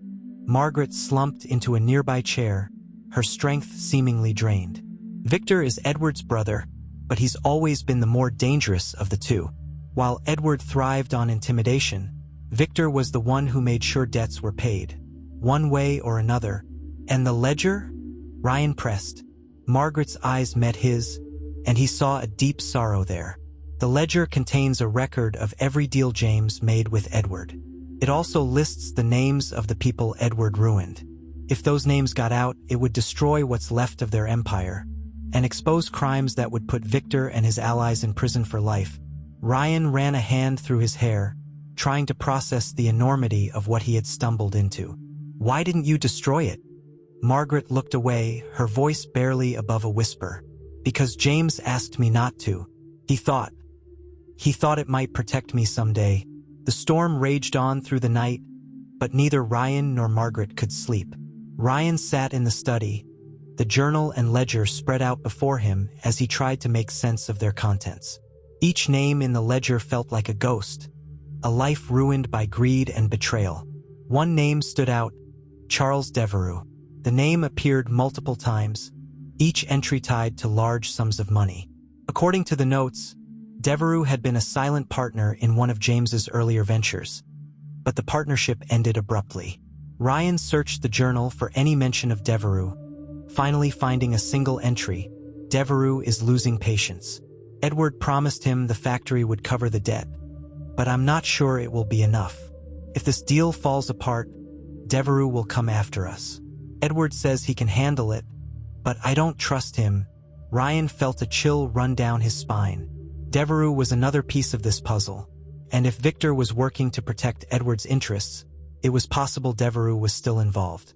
Margaret slumped into a nearby chair, her strength seemingly drained. "Victor is Edward's brother, but he's always been the more dangerous of the two. While Edward thrived on intimidation, Victor was the one who made sure debts were paid, one way or another." "And the ledger?" Ryan pressed. Margaret's eyes met his, and he saw a deep sorrow there. "The ledger contains a record of every deal James made with Edward. It also lists the names of the people Edward ruined. If those names got out, it would destroy what's left of their empire, and expose crimes that would put Victor and his allies in prison for life." Ryan ran a hand through his hair, trying to process the enormity of what he had stumbled into. "Why didn't you destroy it?" Margaret looked away, her voice barely above a whisper. "Because James asked me not to. He thought it might protect me someday." The storm raged on through the night, but neither Ryan nor Margaret could sleep. Ryan sat in the study, the journal and ledger spread out before him as he tried to make sense of their contents. Each name in the ledger felt like a ghost, a life ruined by greed and betrayal. One name stood out, Charles Devereux. The name appeared multiple times, each entry tied to large sums of money. According to the notes, Devereux had been a silent partner in one of James's earlier ventures, but the partnership ended abruptly. Ryan searched the journal for any mention of Devereux, finally finding a single entry: Devereux is losing patience. Edward promised him the factory would cover the debt, but I'm not sure it will be enough. If this deal falls apart, Devereux will come after us. Edward says he can handle it, but I don't trust him. Ryan felt a chill run down his spine. Devereux was another piece of this puzzle, and if Victor was working to protect Edward's interests, it was possible Devereux was still involved.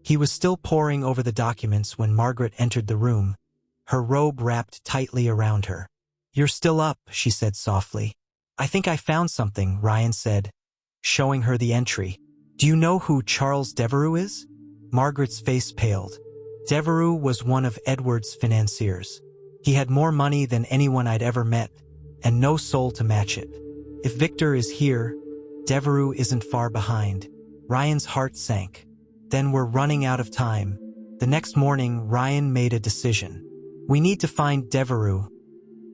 He was still poring over the documents when Margaret entered the room, her robe wrapped tightly around her. "You're still up," she said softly. "I think I found something," Ryan said, showing her the entry. "Do you know who Charles Devereux is?" Margaret's face paled. Devereux was one of Edward's financiers. He had more money than anyone I'd ever met, and no soul to match it. If Victor is here, Devereux isn't far behind. Ryan's heart sank. Then we're running out of time. The next morning, Ryan made a decision. "We need to find Devereux,"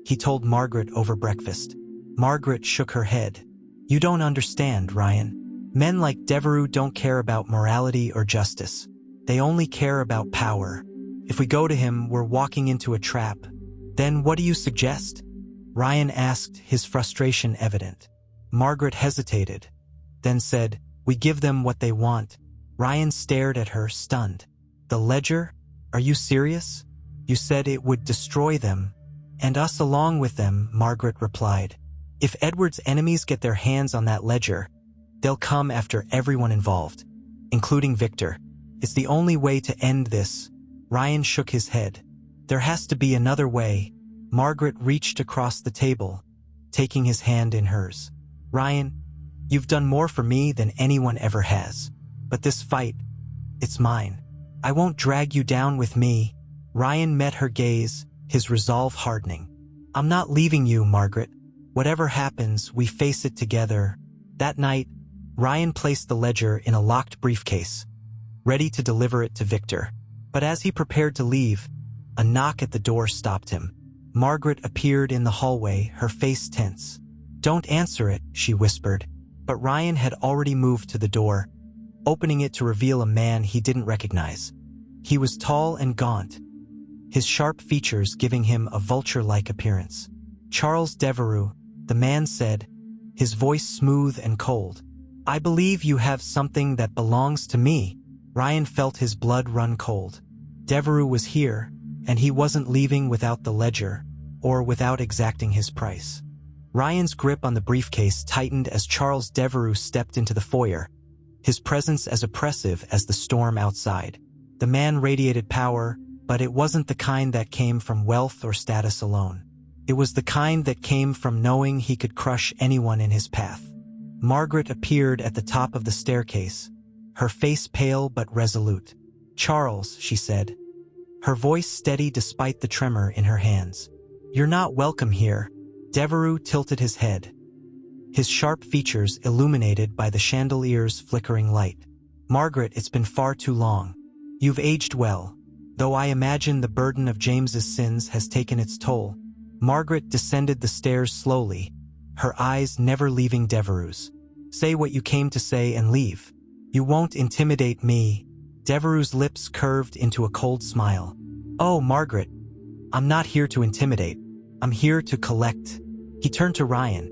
he told Margaret over breakfast. Margaret shook her head. "You don't understand, Ryan. Men like Devereux don't care about morality or justice. They only care about power. If we go to him, we're walking into a trap." "Then what do you suggest?" Ryan asked, his frustration evident. Margaret hesitated, then said, "We give them what they want." Ryan stared at her, stunned. "The ledger? Are you serious? You said it would destroy them, and us along with them," Margaret replied. "If Edward's enemies get their hands on that ledger, they'll come after everyone involved, including Victor. It's the only way to end this." Ryan shook his head. "There has to be another way." Margaret reached across the table, taking his hand in hers. "Ryan, you've done more for me than anyone ever has. But this fight, it's mine. I won't drag you down with me." Ryan met her gaze, his resolve hardening. "I'm not leaving you, Margaret. Whatever happens, we face it together." That night, Ryan placed the ledger in a locked briefcase, ready to deliver it to Victor. But as he prepared to leave, a knock at the door stopped him. Margaret appeared in the hallway, her face tense. "Don't answer it," she whispered. But Ryan had already moved to the door, opening it to reveal a man he didn't recognize. He was tall and gaunt, his sharp features giving him a vulture-like appearance. "Charles Devereux," the man said, his voice smooth and cold. "I believe you have something that belongs to me." Ryan felt his blood run cold. Devereux was here, and he wasn't leaving without the ledger, or without exacting his price. Ryan's grip on the briefcase tightened as Charles Devereux stepped into the foyer, his presence as oppressive as the storm outside. The man radiated power, but it wasn't the kind that came from wealth or status alone. It was the kind that came from knowing he could crush anyone in his path. Margaret appeared at the top of the staircase, her face pale but resolute. "Charles," she said, her voice steady despite the tremor in her hands. "You're not welcome here." Devereux tilted his head, his sharp features illuminated by the chandelier's flickering light. "Margaret, it's been far too long. You've aged well, though I imagine the burden of James's sins has taken its toll." Margaret descended the stairs slowly, her eyes never leaving Devereux's. "Say what you came to say and leave. You won't intimidate me." Devereux's lips curved into a cold smile. "Oh, Margaret, I'm not here to intimidate. I'm here to collect." He turned to Ryan,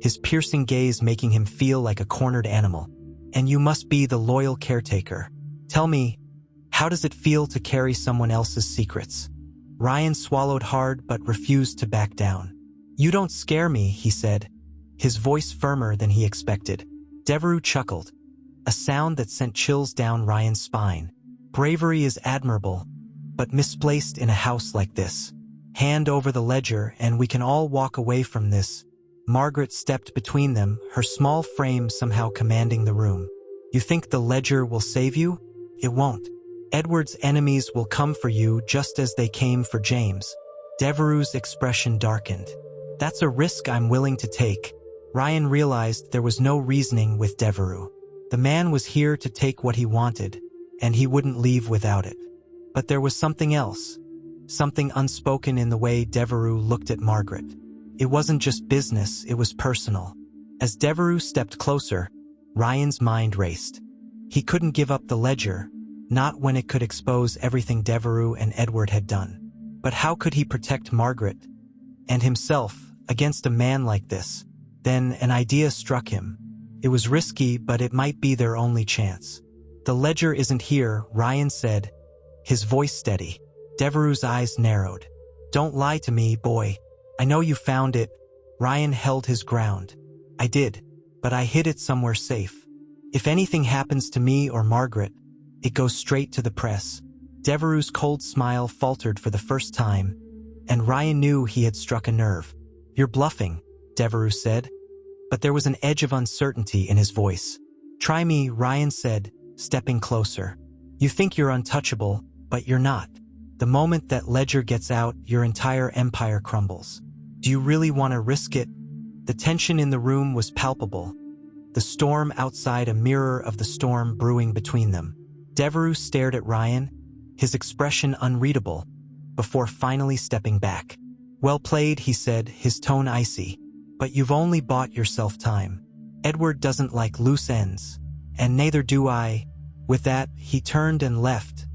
his piercing gaze making him feel like a cornered animal. "And you must be the loyal caretaker. Tell me, how does it feel to carry someone else's secrets?" Ryan swallowed hard but refused to back down. "You don't scare me," he said, his voice firmer than he expected. Devereux chuckled, a sound that sent chills down Ryan's spine. "Bravery is admirable, but misplaced in a house like this. Hand over the ledger and we can all walk away from this." Margaret stepped between them, her small frame somehow commanding the room. "You think the ledger will save you? It won't. Edward's enemies will come for you just as they came for James." Devereux's expression darkened. "That's a risk I'm willing to take." Ryan realized there was no reasoning with Devereux. The man was here to take what he wanted, and he wouldn't leave without it. But there was something else, something unspoken in the way Devereux looked at Margaret. It wasn't just business, it was personal. As Devereux stepped closer, Ryan's mind raced. He couldn't give up the ledger, not when it could expose everything Devereux and Edward had done. But how could he protect Margaret and himself against a man like this? Then an idea struck him. It was risky, but it might be their only chance. The ledger isn't here, Ryan said, his voice steady. Devereux's eyes narrowed. Don't lie to me, boy. I know you found it. Ryan held his ground. I did, but I hid it somewhere safe. If anything happens to me or Margaret, it goes straight to the press. Devereux's cold smile faltered for the first time, and Ryan knew he had struck a nerve. You're bluffing, Devereux said, but there was an edge of uncertainty in his voice. Try me, Ryan said, stepping closer. You think you're untouchable, but you're not. The moment that ledger gets out, your entire empire crumbles. Do you really want to risk it? The tension in the room was palpable, the storm outside a mirror of the storm brewing between them. Devereux stared at Ryan, his expression unreadable, before finally stepping back. Well played, he said, his tone icy. But you've only bought yourself time. Edward doesn't like loose ends, and neither do I. With that, he turned and left,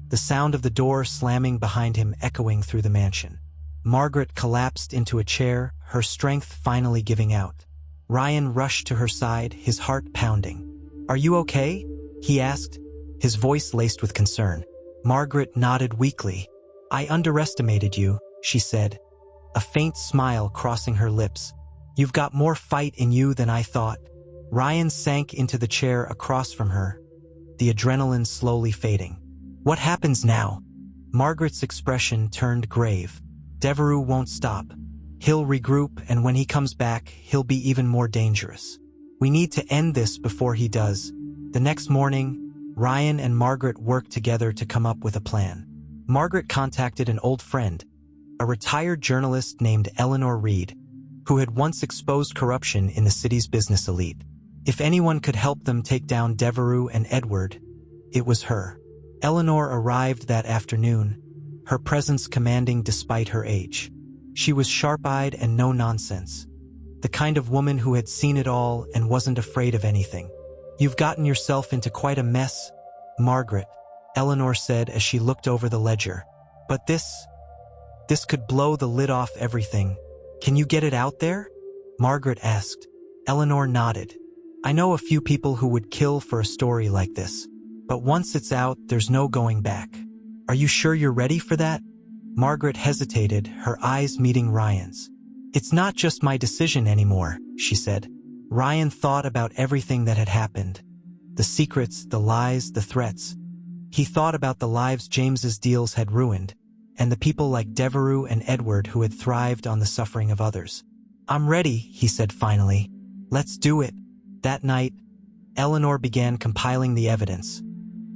the sound of the door slamming behind him echoing through the mansion. Margaret collapsed into a chair, her strength finally giving out. Ryan rushed to her side, his heart pounding. Are you okay? He asked, his voice laced with concern. Margaret nodded weakly. I underestimated you, she said, a faint smile crossing her lips. You've got more fight in you than I thought. Ryan sank into the chair across from her, the adrenaline slowly fading. What happens now? Margaret's expression turned grave. Devereux won't stop. He'll regroup, and when he comes back, he'll be even more dangerous. We need to end this before he does. The next morning, Ryan and Margaret worked together to come up with a plan. Margaret contacted an old friend, a retired journalist named Eleanor Reed, who had once exposed corruption in the city's business elite. If anyone could help them take down Devereux and Edward, it was her. Eleanor arrived that afternoon, her presence commanding despite her age. She was sharp-eyed and no-nonsense, the kind of woman who had seen it all and wasn't afraid of anything. You've gotten yourself into quite a mess, Margaret, Eleanor said as she looked over the ledger. But this could blow the lid off everything. Can you get it out there? Margaret asked. Eleanor nodded. I know a few people who would kill for a story like this, but once it's out, there's no going back. Are you sure you're ready for that? Margaret hesitated, her eyes meeting Ryan's. It's not just my decision anymore, she said. Ryan thought about everything that had happened. The secrets, the lies, the threats. He thought about the lives James's deals had ruined, and the people like Devereux and Edward who had thrived on the suffering of others. I'm ready, he said finally. Let's do it. That night, Eleanor began compiling the evidence,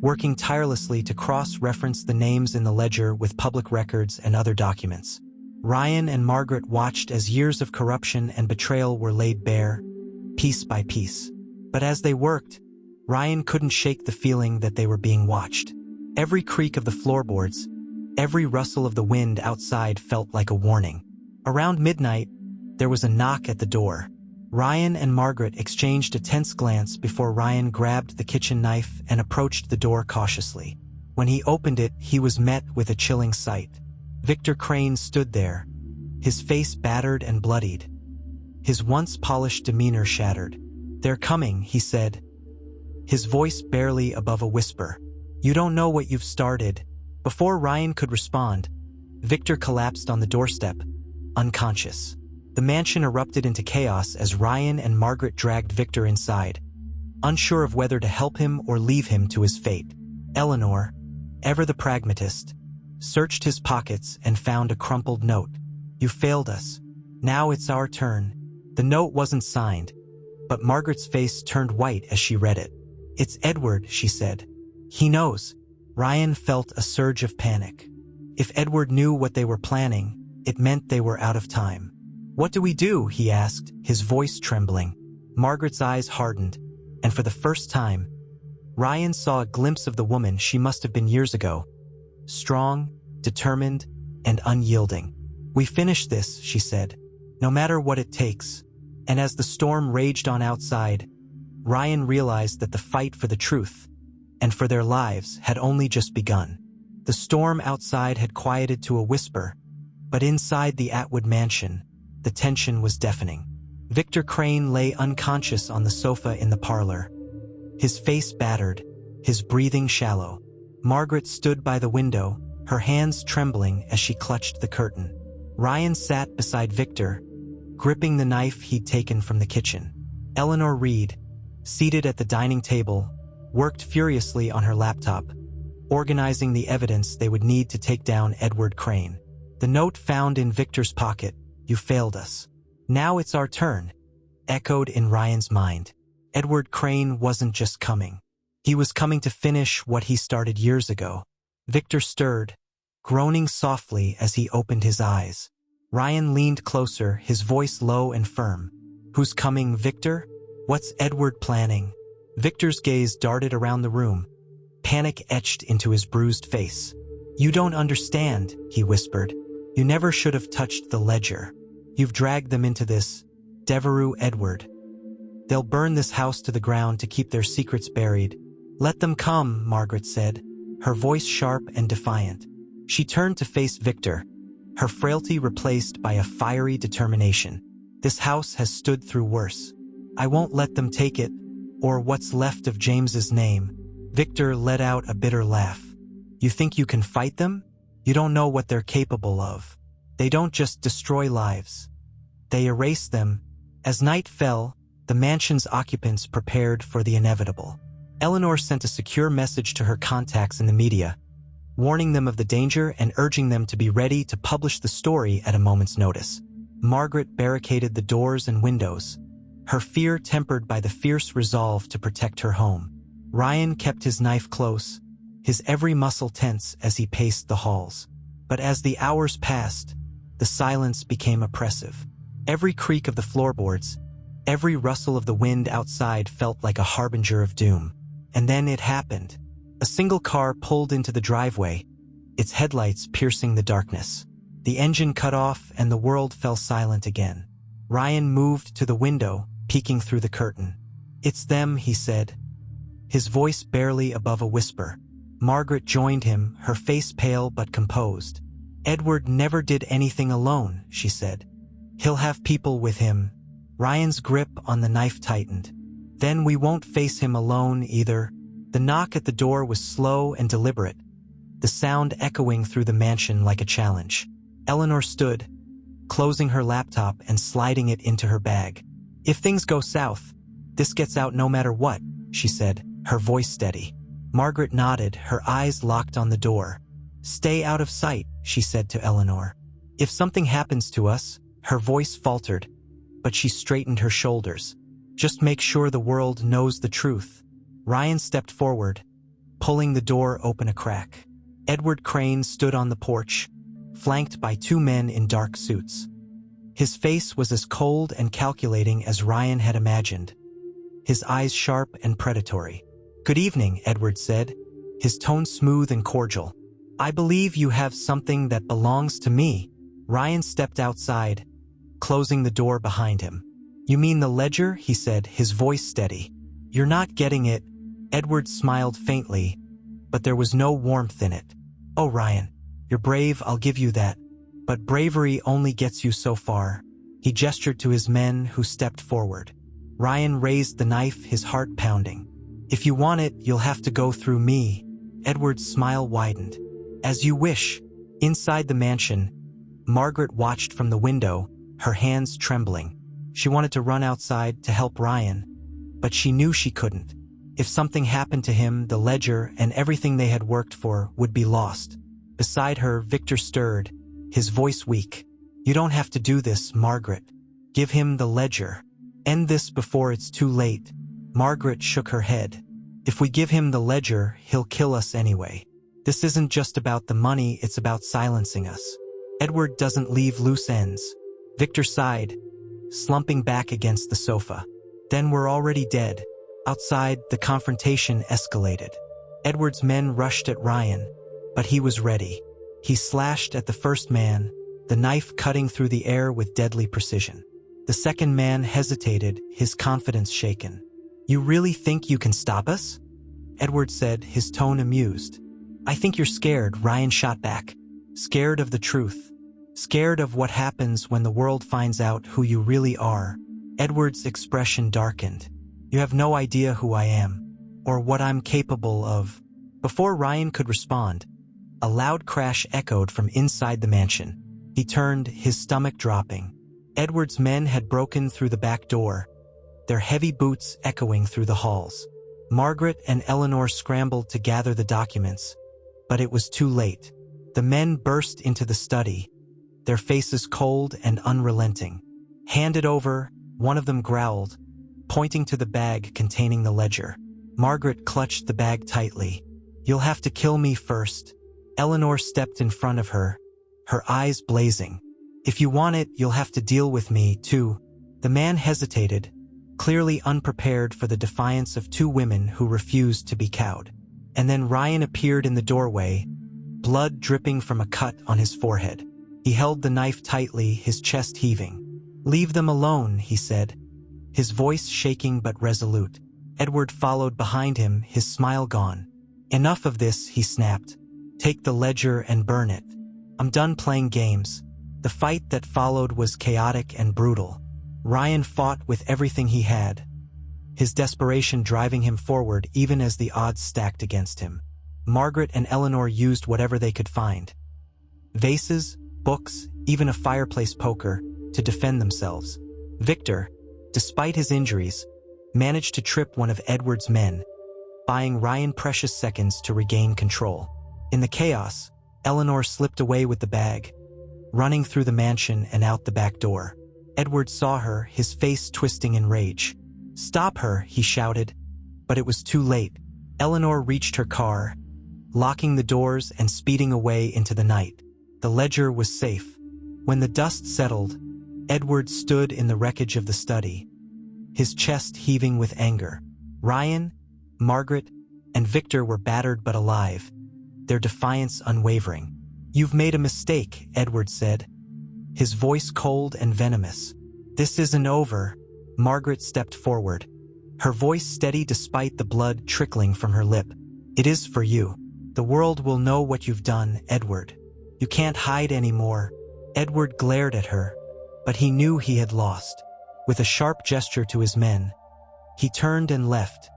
working tirelessly to cross-reference the names in the ledger with public records and other documents. Ryan and Margaret watched as years of corruption and betrayal were laid bare, piece by piece. But as they worked, Ryan couldn't shake the feeling that they were being watched. Every creak of the floorboards, every rustle of the wind outside felt like a warning. Around midnight, there was a knock at the door. Ryan and Margaret exchanged a tense glance before Ryan grabbed the kitchen knife and approached the door cautiously. When he opened it, he was met with a chilling sight. Victor Crane stood there, his face battered and bloodied, his once polished demeanor shattered. They're coming, he said, his voice barely above a whisper. You don't know what you've started. Before Ryan could respond, Victor collapsed on the doorstep, unconscious. The mansion erupted into chaos as Ryan and Margaret dragged Victor inside, unsure of whether to help him or leave him to his fate. Eleanor, ever the pragmatist, searched his pockets and found a crumpled note. You failed us. Now it's our turn. The note wasn't signed, but Margaret's face turned white as she read it. It's Edward, she said. He knows. Ryan felt a surge of panic. If Edward knew what they were planning, it meant they were out of time. What do we do? He asked, his voice trembling. Margaret's eyes hardened, and for the first time, Ryan saw a glimpse of the woman she must have been years ago. Strong, determined, and unyielding. We finish this, she said. no matter what it takes. And as the storm raged on outside, Ryan realized that the fight for the truth and for their lives had only just begun. The storm outside had quieted to a whisper, but inside the Atwood mansion, the tension was deafening. Victor Crane lay unconscious on the sofa in the parlor, his face battered, his breathing shallow. Margaret stood by the window, her hands trembling as she clutched the curtain. Ryan sat beside Victor, gripping the knife he'd taken from the kitchen. Eleanor Reed, seated at the dining table, worked furiously on her laptop, organizing the evidence they would need to take down Edward Crane. The note found in Victor's pocket, "You failed us. Now it's our turn," echoed in Ryan's mind. Edward Crane wasn't just coming. He was coming to finish what he started years ago. Victor stirred, groaning softly as he opened his eyes. Ryan leaned closer, his voice low and firm. "Who's coming, Victor? What's Edward planning?" Victor's gaze darted around the room, panic etched into his bruised face. "You don't understand," he whispered. "You never should have touched the ledger. You've dragged them into this. Devereux Edward. They'll burn this house to the ground to keep their secrets buried." "Let them come," Margaret said, her voice sharp and defiant. She turned to face Victor, her frailty replaced by a fiery determination. "This house has stood through worse. I won't let them take it, or what's left of James's name." Victor let out a bitter laugh. "You think you can fight them? You don't know what they're capable of. They don't just destroy lives. They erase them." As night fell, the mansion's occupants prepared for the inevitable. Eleanor sent a secure message to her contacts in the media, warning them of the danger and urging them to be ready to publish the story at a moment's notice. Margaret barricaded the doors and windows, her fear tempered by the fierce resolve to protect her home. Ryan kept his knife close, his every muscle tense as he paced the halls. But as the hours passed, the silence became oppressive. Every creak of the floorboards, every rustle of the wind outside felt like a harbinger of doom. And then it happened. A single car pulled into the driveway, its headlights piercing the darkness. The engine cut off and the world fell silent again. Ryan moved to the window, peeking through the curtain. "It's them," he said, his voice barely above a whisper. Margaret joined him, her face pale but composed. "Edward never did anything alone," she said. "He'll have people with him." Ryan's grip on the knife tightened. "Then we won't face him alone either." The knock at the door was slow and deliberate, the sound echoing through the mansion like a challenge. Eleanor stood, closing her laptop and sliding it into her bag. "If things go south, this gets out no matter what," she said, her voice steady. Margaret nodded, her eyes locked on the door. "Stay out of sight," she said to Eleanor. "If something happens to us," her voice faltered, but she straightened her shoulders. "Just make sure the world knows the truth." Ryan stepped forward, pulling the door open a crack. Edward Crane stood on the porch, flanked by two men in dark suits. His face was as cold and calculating as Ryan had imagined, his eyes sharp and predatory. "Good evening," Edward said, his tone smooth and cordial. "I believe you have something that belongs to me." Ryan stepped outside, closing the door behind him. "You mean the ledger?" he said, his voice steady. "You're not getting it." Edward smiled faintly, but there was no warmth in it. "Oh, Ryan, you're brave, I'll give you that. But bravery only gets you so far." He gestured to his men who stepped forward. Ryan raised the knife, his heart pounding. "If you want it, you'll have to go through me." Edward's smile widened. "As you wish." Inside the mansion, Margaret watched from the window, her hands trembling. She wanted to run outside to help Ryan, but she knew she couldn't. If something happened to him, the ledger and everything they had worked for would be lost. Beside her, Victor stirred, his voice weak. "You don't have to do this, Margaret. Give him the ledger. End this before it's too late." Margaret shook her head. "If we give him the ledger, he'll kill us anyway. This isn't just about the money, it's about silencing us. Edward doesn't leave loose ends." Victor sighed, slumping back against the sofa. "Then we're already dead." Outside, the confrontation escalated. Edward's men rushed at Ryan, but he was ready. He slashed at the first man, the knife cutting through the air with deadly precision. The second man hesitated, his confidence shaken. "You really think you can stop us?" Edward said, his tone amused. "I think you're scared," Ryan shot back. "Scared of the truth. Scared of what happens when the world finds out who you really are." Edward's expression darkened. "You have no idea who I am, or what I'm capable of." Before Ryan could respond, a loud crash echoed from inside the mansion. He turned, his stomach dropping. Edward's men had broken through the back door, their heavy boots echoing through the halls. Margaret and Eleanor scrambled to gather the documents, but it was too late. The men burst into the study, their faces cold and unrelenting. "Hand it over," one of them growled, pointing to the bag containing the ledger. Margaret clutched the bag tightly. "You'll have to kill me first." Eleanor stepped in front of her, her eyes blazing. "If you want it, you'll have to deal with me, too." The man hesitated, clearly unprepared for the defiance of two women who refused to be cowed. And then Ryan appeared in the doorway, blood dripping from a cut on his forehead. He held the knife tightly, his chest heaving. "Leave them alone," he said, his voice shaking but resolute. Edward followed behind him, his smile gone. "Enough of this," he snapped. "Take the ledger and burn it. I'm done playing games." The fight that followed was chaotic and brutal. Ryan fought with everything he had, his desperation driving him forward even as the odds stacked against him. Margaret and Eleanor used whatever they could find. Vases, books, even a fireplace poker, to defend themselves. Victor, despite his injuries, managed to trip one of Edward's men, buying Ryan precious seconds to regain control. In the chaos, Eleanor slipped away with the bag, running through the mansion and out the back door. Edward saw her, his face twisting in rage. "Stop her," he shouted, but it was too late. Eleanor reached her car, locking the doors and speeding away into the night. The ledger was safe. When the dust settled, Edward stood in the wreckage of the study, his chest heaving with anger. Ryan, Margaret, and Victor were battered but alive, their defiance unwavering. "You've made a mistake," Edward said, his voice cold and venomous. "This isn't over." Margaret stepped forward, her voice steady despite the blood trickling from her lip. "It is for you. The world will know what you've done, Edward. You can't hide anymore." Edward glared at her, but he knew he had lost. With a sharp gesture to his men, he turned and left,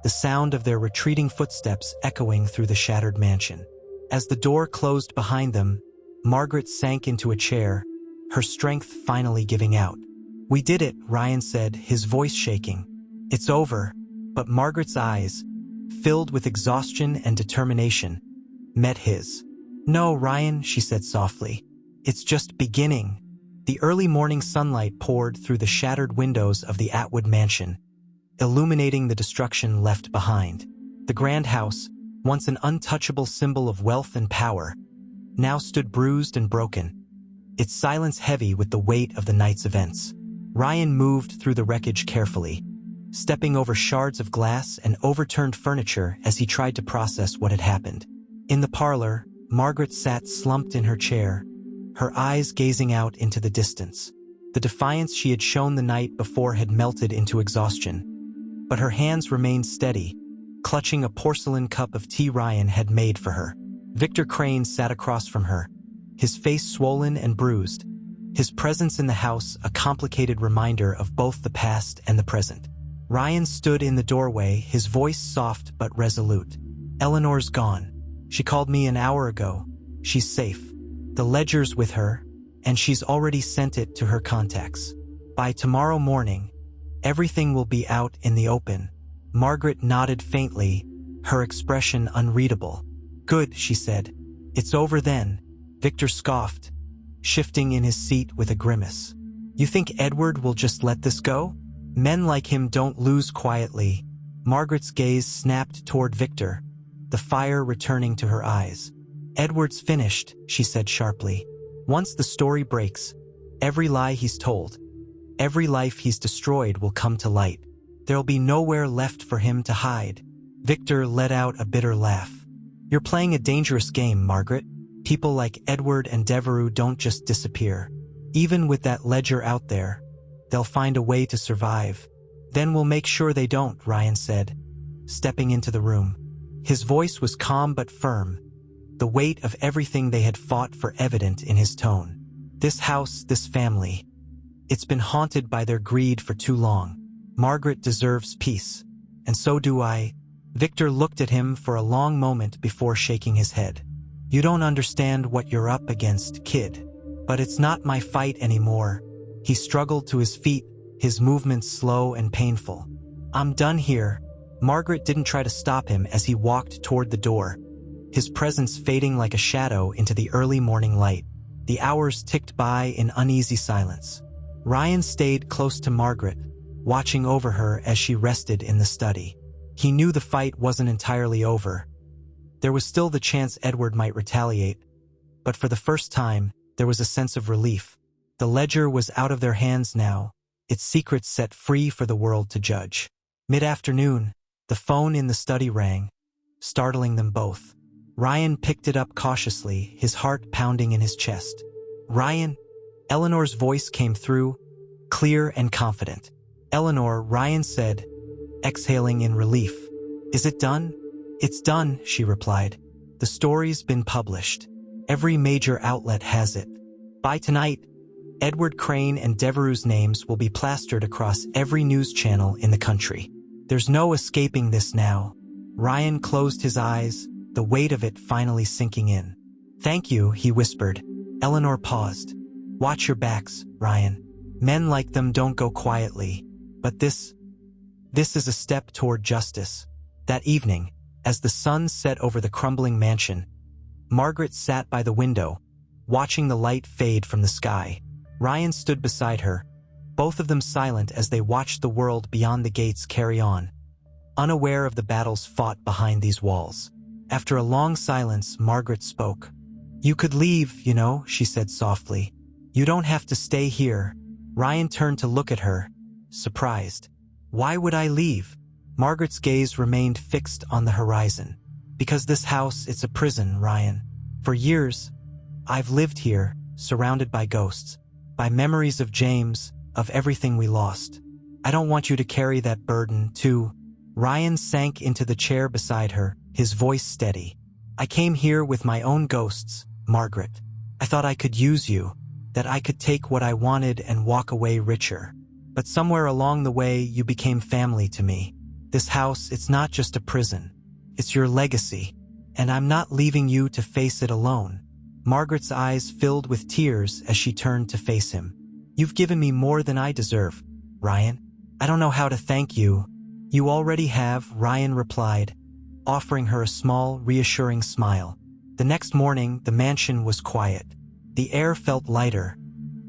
the sound of their retreating footsteps echoing through the shattered mansion. As the door closed behind them, Margaret sank into a chair, her strength finally giving out. "We did it," Ryan said, his voice shaking. "It's over." But Margaret's eyes, filled with exhaustion and determination, met his. "No, Ryan," she said softly. "It's just beginning." The early morning sunlight poured through the shattered windows of the Atwood mansion, illuminating the destruction left behind. The grand house, once an untouchable symbol of wealth and power, now stood bruised and broken, its silence heavy with the weight of the night's events. Ryan moved through the wreckage carefully, stepping over shards of glass and overturned furniture as he tried to process what had happened. In the parlor, Margaret sat slumped in her chair, her eyes gazing out into the distance. The defiance she had shown the night before had melted into exhaustion, but her hands remained steady, clutching a porcelain cup of tea Ryan had made for her. Victor Crane sat across from her, his face swollen and bruised, his presence in the house a complicated reminder of both the past and the present. Ryan stood in the doorway, his voice soft but resolute. "Eleanor's gone. She called me an hour ago. She's safe. The ledger's with her, and she's already sent it to her contacts. By tomorrow morning, everything will be out in the open." Margaret nodded faintly, her expression unreadable. "Good," she said. "It's over then." Victor scoffed, shifting in his seat with a grimace. "You think Edward will just let this go? Men like him don't lose quietly." Margaret's gaze snapped toward Victor, the fire returning to her eyes. "Edward's finished," she said sharply. "Once the story breaks, every lie he's told, every life he's destroyed will come to light. There'll be nowhere left for him to hide." Victor let out a bitter laugh. "You're playing a dangerous game, Margaret." People like Edward and Devereux don't just disappear. Even with that ledger out there, they'll find a way to survive. Then we'll make sure they don't, Ryan said, stepping into the room. His voice was calm but firm, the weight of everything they had fought for evident in his tone. This house, this family, it's been haunted by their greed for too long. Margaret deserves peace, and so do I. Victor looked at him for a long moment before shaking his head. You don't understand what you're up against, kid. But it's not my fight anymore. He struggled to his feet, his movements slow and painful. I'm done here. Margaret didn't try to stop him as he walked toward the door, his presence fading like a shadow into the early morning light. The hours ticked by in uneasy silence. Ryan stayed close to Margaret, watching over her as she rested in the study. He knew the fight wasn't entirely over. There was still the chance Edward might retaliate, but for the first time, there was a sense of relief. The ledger was out of their hands now, its secrets set free for the world to judge. Mid-afternoon, the phone in the study rang, startling them both. Ryan picked it up cautiously, his heart pounding in his chest. Ryan? Eleanor's voice came through, clear and confident. Eleanor, Ryan said, exhaling in relief. Is it done? It's done, she replied. The story's been published. Every major outlet has it. By tonight, Edward Crane and Devereux's names will be plastered across every news channel in the country. There's no escaping this now. Ryan closed his eyes, the weight of it finally sinking in. Thank you, he whispered. Eleanor paused. Watch your backs, Ryan. Men like them don't go quietly. But this is a step toward justice. That evening, as the sun set over the crumbling mansion, Margaret sat by the window, watching the light fade from the sky. Ryan stood beside her, both of them silent as they watched the world beyond the gates carry on, unaware of the battles fought behind these walls. After a long silence, Margaret spoke. You could leave, you know, she said softly. You don't have to stay here. Ryan turned to look at her, surprised. Why would I leave? Margaret's gaze remained fixed on the horizon. Because this house, it's a prison, Ryan. For years, I've lived here, surrounded by ghosts, by memories of James, of everything we lost. I don't want you to carry that burden, too. Ryan sank into the chair beside her, his voice steady. I came here with my own ghosts, Margaret. I thought I could use you, that I could take what I wanted and walk away richer. But somewhere along the way, you became family to me. This house, it's not just a prison. It's your legacy, and I'm not leaving you to face it alone. Margaret's eyes filled with tears as she turned to face him. You've given me more than I deserve, Ryan. I don't know how to thank you. You already have, Ryan replied, offering her a small, reassuring smile. The next morning, the mansion was quiet. The air felt lighter,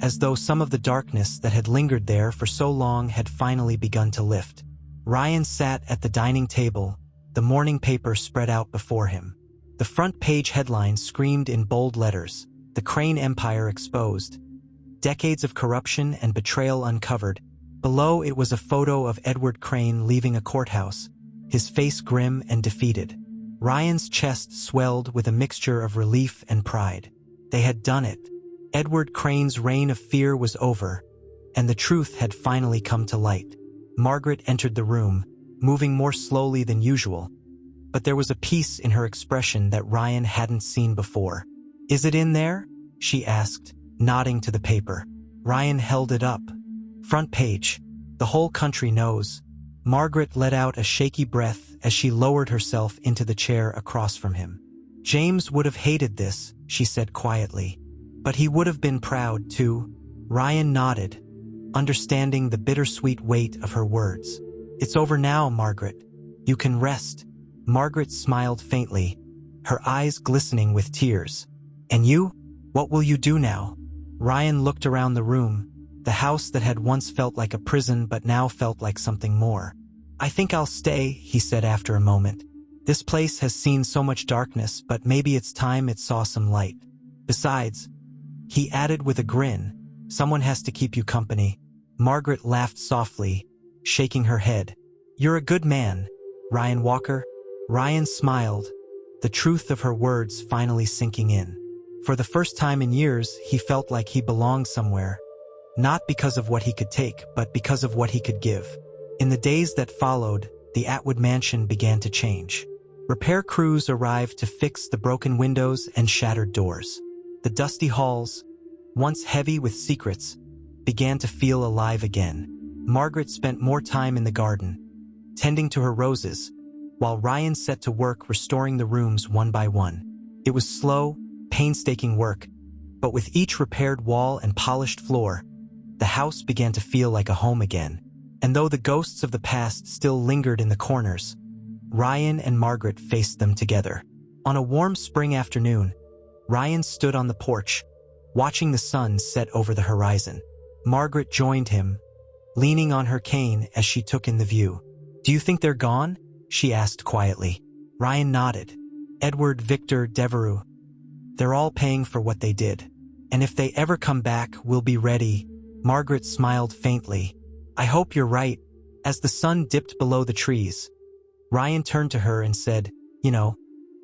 as though some of the darkness that had lingered there for so long had finally begun to lift. Ryan sat at the dining table, the morning paper spread out before him. The front page headline screamed in bold letters, "The Crane Empire Exposed. Decades of corruption and betrayal uncovered." Below it was a photo of Edward Crane leaving a courthouse, his face grim and defeated. Ryan's chest swelled with a mixture of relief and pride. They had done it. Edward Crane's reign of fear was over, and the truth had finally come to light. Margaret entered the room, moving more slowly than usual, but there was a peace in her expression that Ryan hadn't seen before. "Is it in there?" she asked, nodding to the paper. Ryan held it up. Front page. The whole country knows. Margaret let out a shaky breath as she lowered herself into the chair across from him. James would have hated this, she said quietly. But he would have been proud, too. Ryan nodded, understanding the bittersweet weight of her words. "It's over now, Margaret. You can rest." Margaret smiled faintly, her eyes glistening with tears. "And you? What will you do now?" Ryan looked around the room, the house that had once felt like a prison but now felt like something more. "I think I'll stay," he said after a moment. "This place has seen so much darkness, but maybe it's time it saw some light. Besides," he added with a grin, "someone has to keep you company." Margaret laughed softly, shaking her head. "You're a good man, Ryan Walker." Ryan smiled, the truth of her words finally sinking in. For the first time in years, he felt like he belonged somewhere, not because of what he could take, but because of what he could give. In the days that followed, the Atwood mansion began to change. Repair crews arrived to fix the broken windows and shattered doors. The dusty halls, once heavy with secrets, began to feel alive again. Margaret spent more time in the garden, tending to her roses, while Ryan set to work restoring the rooms one by one. It was slow, painstaking work, but with each repaired wall and polished floor, the house began to feel like a home again. And though the ghosts of the past still lingered in the corners, Ryan and Margaret faced them together. On a warm spring afternoon, Ryan stood on the porch, watching the sun set over the horizon. Margaret joined him, leaning on her cane as she took in the view. "Do you think they're gone?" she asked quietly. Ryan nodded. "Edward, Victor, Devereux. They're all paying for what they did. And if they ever come back, we'll be ready." Margaret smiled faintly. "I hope you're right." As the sun dipped below the trees, Ryan turned to her and said, "You know,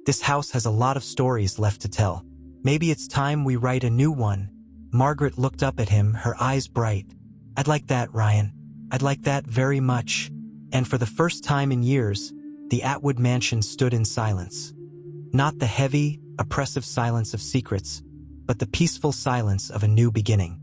this house has a lot of stories left to tell. Maybe it's time we write a new one." Margaret looked up at him, her eyes bright. "I'd like that, Ryan. I'd like that very much." And for the first time in years, the Atwood mansion stood in silence. Not the heavy, oppressive silence of secrets, but the peaceful silence of a new beginning.